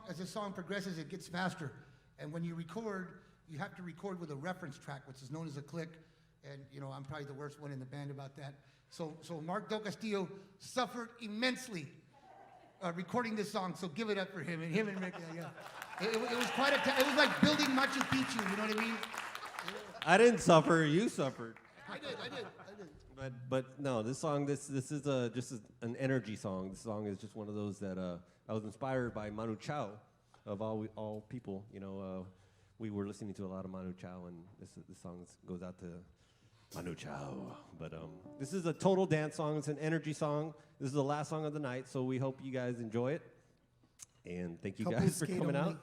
as the song progresses, it gets faster. And when you record, you have to record with a reference track, which is known as a click. And, you know, I'm probably the worst one in the band about that. So Mark Del Castillo suffered immensely recording this song, so give it up for him. And him and Rick, yeah. It was quite it was like building Machu Picchu, you know what I mean? I didn't suffer. You suffered. I did. But no, this song, this is just an energy song. This song is just one of those that I was inspired by Manu Chao, of all people. You know, we were listening to a lot of Manu Chao, and this song goes out to Manu Chao. But this is a total dance song. It's an energy song. This is the last song of the night, so we hope you guys enjoy it. And thank you guys for coming out.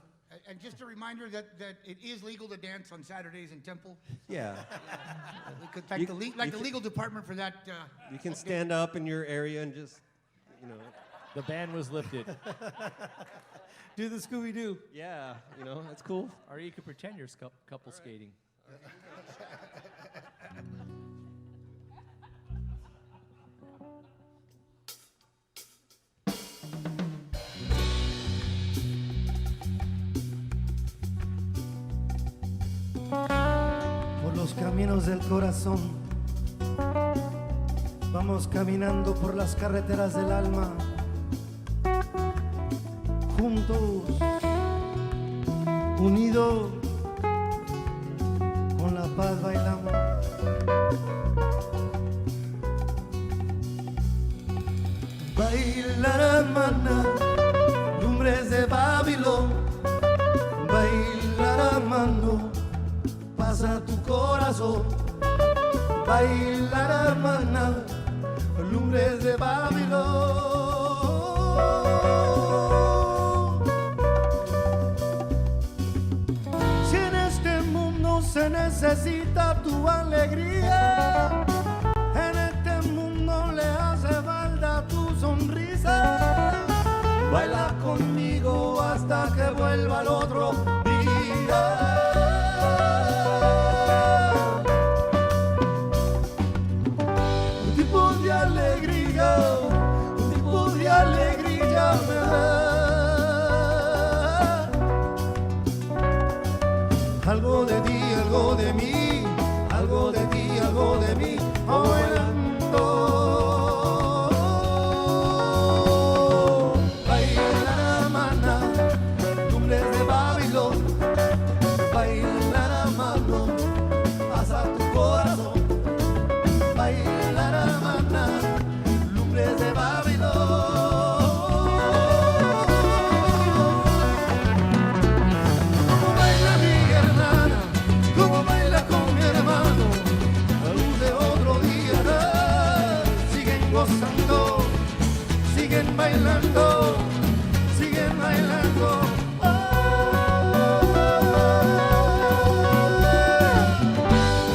And just a reminder that it is legal to dance on Saturdays in Temple. Yeah. We could thank the legal department for that. You can stand up in your area and just, you know. The ban was lifted. Do the Scooby-Doo. Yeah, you know, that's cool. Or you could pretend you're couple skating. Por los caminos del corazón, vamos caminando por las carreteras del alma, juntos, unidos, con la paz bailamos. Bailar hermana, lumbres de Babilón, bailar hermano, pasa tu corazón, bailar hermana, lumbres de Babilón. Si en este mundo se necesita tu alegría, en este mundo le hace falta tu sonrisa, baila conmigo hasta que vuelva el otro día. Un tipo de alegría me da. Algo de ti, algo de mí, algo de ti, algo de mí, bailando. Bailar hermana, lumbres de Babilón, bailar a mano, pasa tu corazón, bailar hermana, de Babilón. Como baila mi hermana, como baila con mi hermano, a luz de otro día, siguen gozando, siguen bailando, siguen bailando.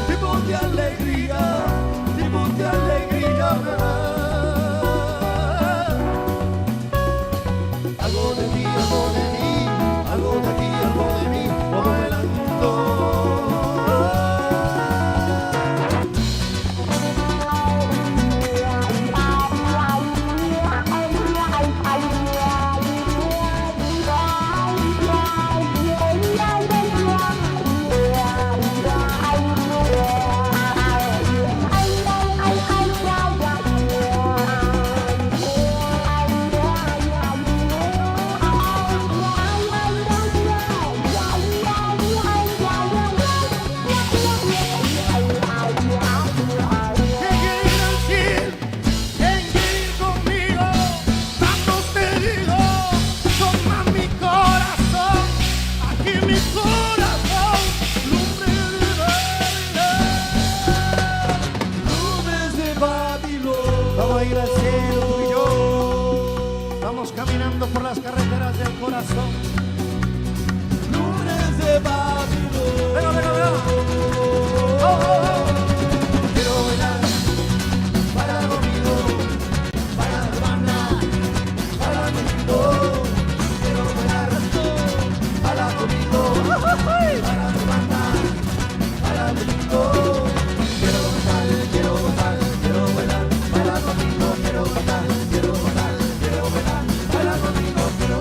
Tipo de alegría me da. Algo de ti, algo de mí, algo de ti, algo de mí, bailando. Caminando por las carreteras del corazón, lumbres de Babilón. Venga, venga, venga. Oh, oh, oh. Quiero bailar, bailar conmigo, bailar hermana, bailar conmigo. Quiero bailar esto, bailar conmigo, bailar hermana, bailar conmigo. Quiero gozar, quiero gozar, quiero bailar, bailar conmigo. Quiero gozar, quiero gozar, quiero bailar. Baila conmigo, quiero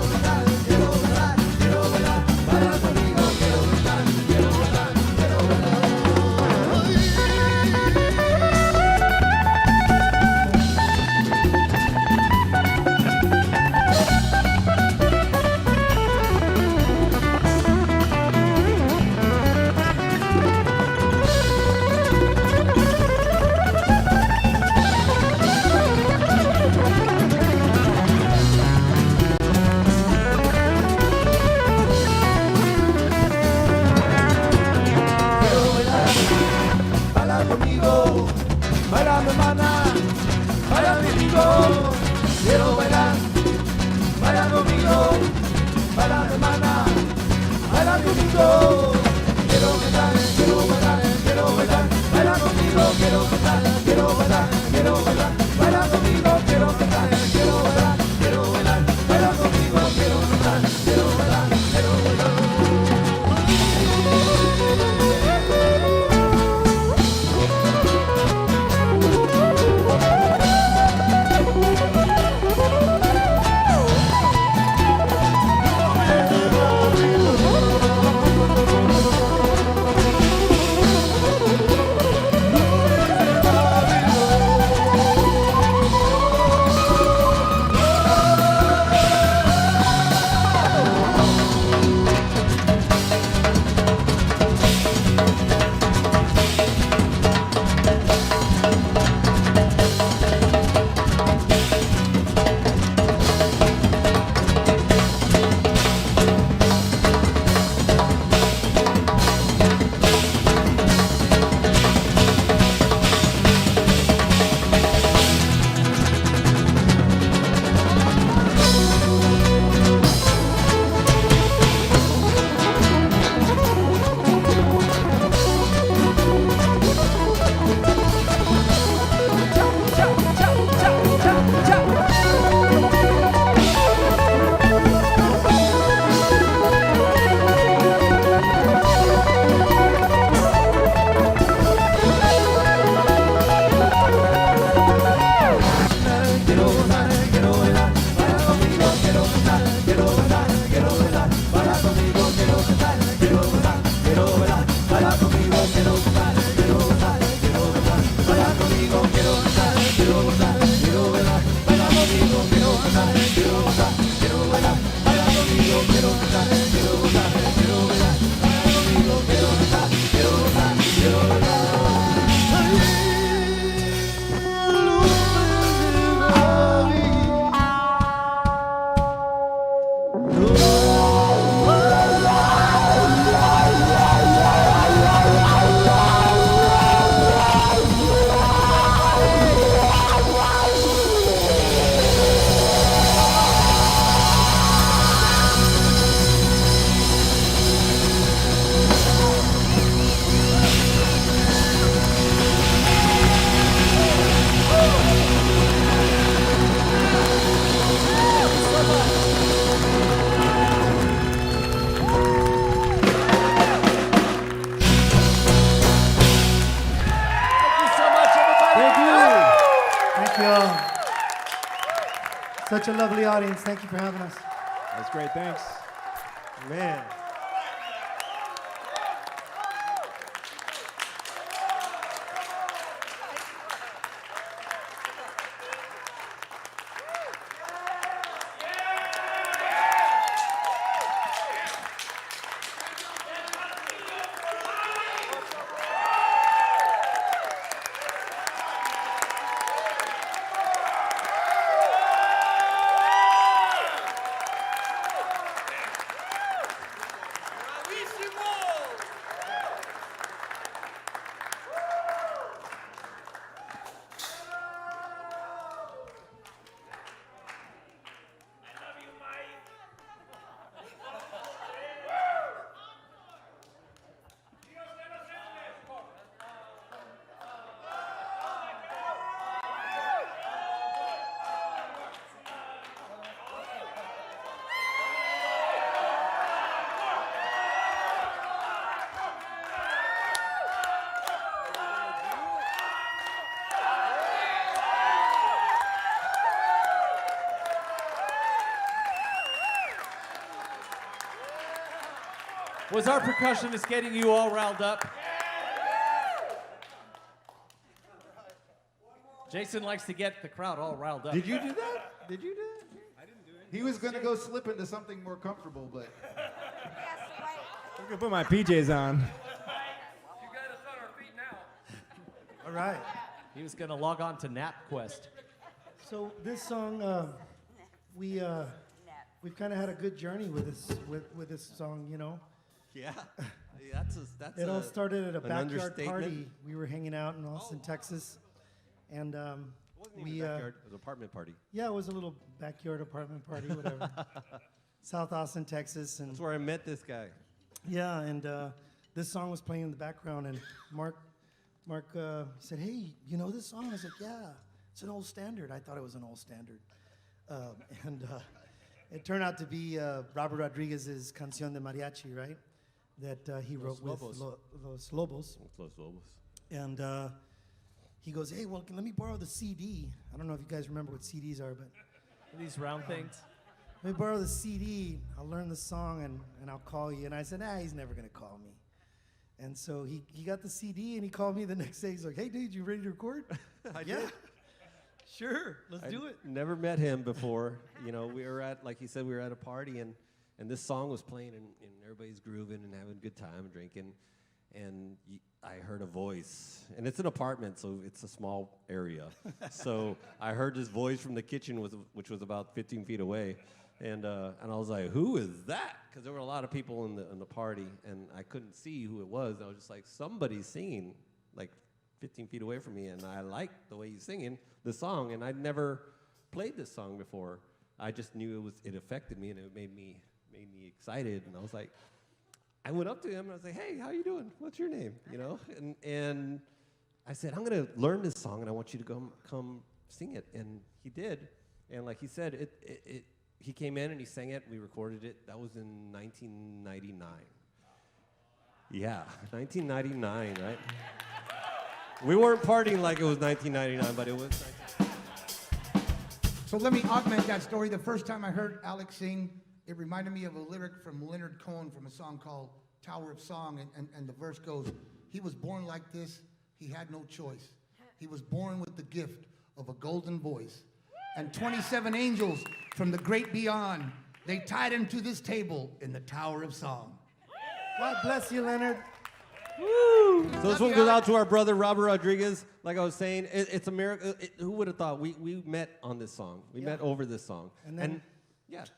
conmigo. Quiero bailar, quiero bailar, quiero bailar, baila conmigo, quiero bailar, quiero bailar, quiero bailar, baila conmigo, quiero bailar, quiero bailar, quiero bailar, baila conmigo, quiero bailar, quiero bailar, quiero bailar. Such a lovely audience. Thank you for having us. That's great. Thanks. Man. Was our percussionist getting you all riled up? Jason likes to get the crowd all riled up. Did you do that? Did you do that? I didn't do it. He was going to go slip into something more comfortable, but... I'm going to put my PJs on. All right. He was going to log on to NapQuest. So this song, we've kind of had a good journey with this song, you know. Yeah, that's It all started at a an backyard understatement. party. We were hanging out in Austin, Texas, and It wasn't even a backyard, it was an apartment party. yeah, it was a little backyard apartment party, whatever. South Austin, Texas, and That's where I met this guy. Yeah, and this song was playing in the background, and Mark said, "Hey, you know this song?" I was like, "Yeah, it's an old standard." I thought it was an old standard, and it turned out to be Robert Rodriguez's "Canción de Mariachi," right? That he wrote with Los Lobos. Los Lobos. And he goes, "Hey, well, let me borrow the CD." I don't know if you guys remember what CDs are, but These round things. let me borrow the CD. I'll learn the song and I'll call you. And I said, he's never gonna call me. And so he got the CD and he called me the next day. He's like, "Hey, dude, you ready to record?" I Yeah, did. sure, let's do it. Never met him before. You know, we were at, like he said, we were at a party and this song was playing and everybody's grooving and having a good time drinking. And I heard a voice, and it's an apartment, so it's a small area. So I heard this voice from the kitchen, which was about 15 feet away, and I was like, "Who is that?" Because there were a lot of people in the party, and I couldn't see who it was. I was just like, somebody's singing, like 15 feet away from me, and I liked the way he's singing the song, and I'd never played this song before. I just knew it affected me, and it made me excited, and I was like. I went up to him and I was like, "Hey, how you doing? What's your name?" You know, and I said, "I'm gonna learn this song and I want you to come sing it." And he did, and like he said, he came in and he sang it. We recorded it. That was in 1999. Yeah, 1999, right? We weren't partying like it was 1999, but it was. So let me augment that story. The first time I heard Alex sing, it reminded me of a lyric from Leonard Cohen from a song called Tower of Song, and the verse goes, "He was born like this, he had no choice. He was born with the gift of a golden voice. And 27 angels from the great beyond, they tied him to this table in the Tower of Song." God bless you, Leonard. So this one goes out to our brother Robert Rodriguez. Like I was saying, it's a miracle. Who would have thought? We met on this song. We met over this song.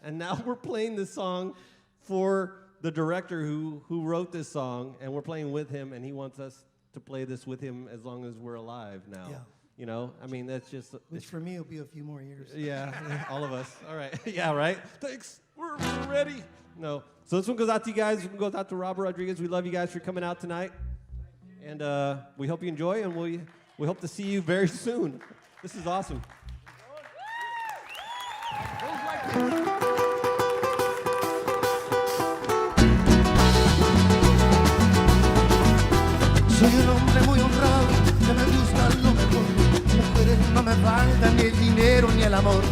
And now we're playing this song for the director who wrote this song, and we're playing with him, and he wants us to play this with him as long as we're alive now. Yeah. You know, I mean, that's just... Which for me will be a few more years. Yeah, all of us. All right. Yeah, right? Thanks. We're ready. No. So this one goes out to you guys. This one goes out to Robert Rodriguez. We love you guys for coming out tonight. And we hope you enjoy, and we hope to see you very soon. This is awesome. Soy un hombre muy honrado, que me gusta lo mejor. Mujeres no me faltan, ni el dinero ni el amor.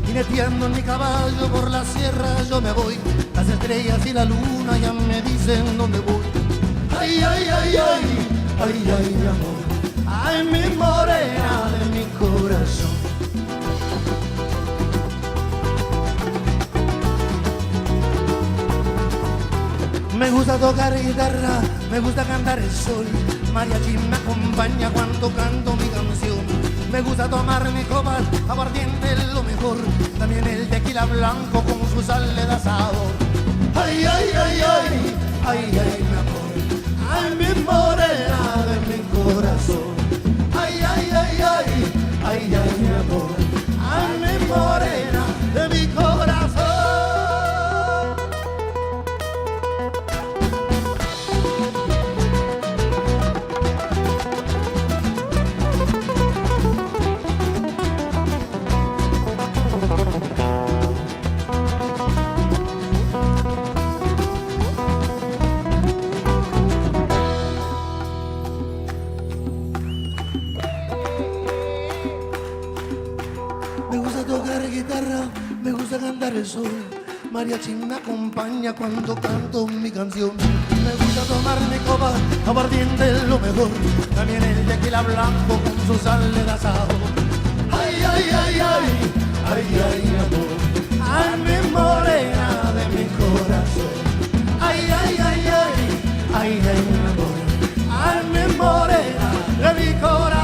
Jineteando en mi caballo por la sierra yo me voy. Las estrellas y la luna ya me dicen dónde voy. Ay, ay, ay, ay, ay, ay, mi amor. Ay, mi morena de mi corazón. Me gusta tocar guitarra, me gusta cantar el sol. Mariachi me acompaña cuando canto mi canción. Me gusta tomar mi copa, aguardiente es lo mejor. También el tequila blanco con su sal le da sabor. Ay, ay, ay, ay, ay, ay, mi amor. Ay, mi morena de mi corazón. Ay, ay, ay, ay, ay, ay, mi amor. Ay, mi morena de mi corazón. Me gusta cantar el sol, mariachi me acompaña cuando canto mi canción. Me gusta tomar mi copa, aguardiente es lo mejor. También el tequila blanco con su sal le da sabor. Ay, ay, ay, ay, ay, ay, mi amor. Ay, mi morena de mi corazón. Ay, ay, ay, ay, ay, ay, mi amor. Ay, mi morena de mi corazón.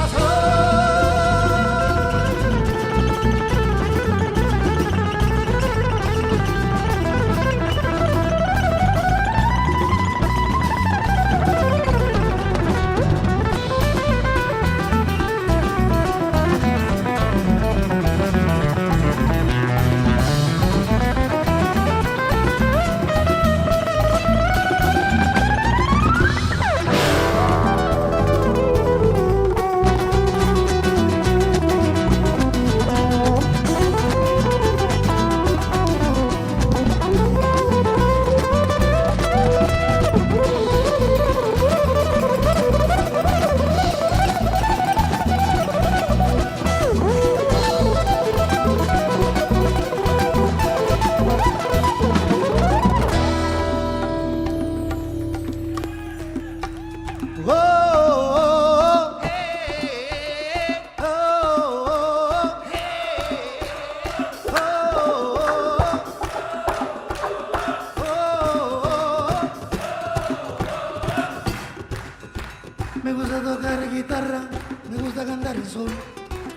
tocar guitarra, me gusta cantar el sol.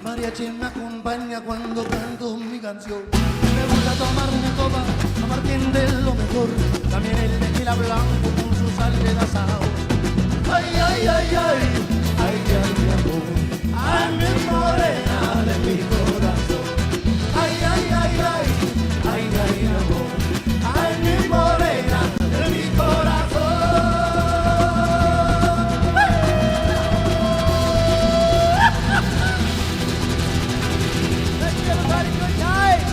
Mariachi me acompaña cuando canto mi canción. Me gusta tomar una copa, Martín de lo mejor. También el tequila blanco con su sal de asado. Ay, ay, ay, ay, ay, ay, mi amor. Ay, mi morena de mi corazón. Ay, ay, ay, ay, ay, ay, mi amor. Ay, mi morena de mi corazón. Everybody, good night.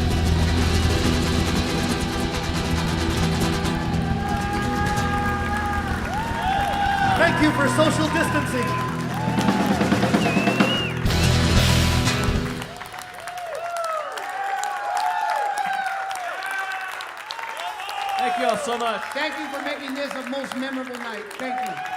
Thank you for social distancing. Thank you all so much. Thank you for making this a most memorable night. Thank you.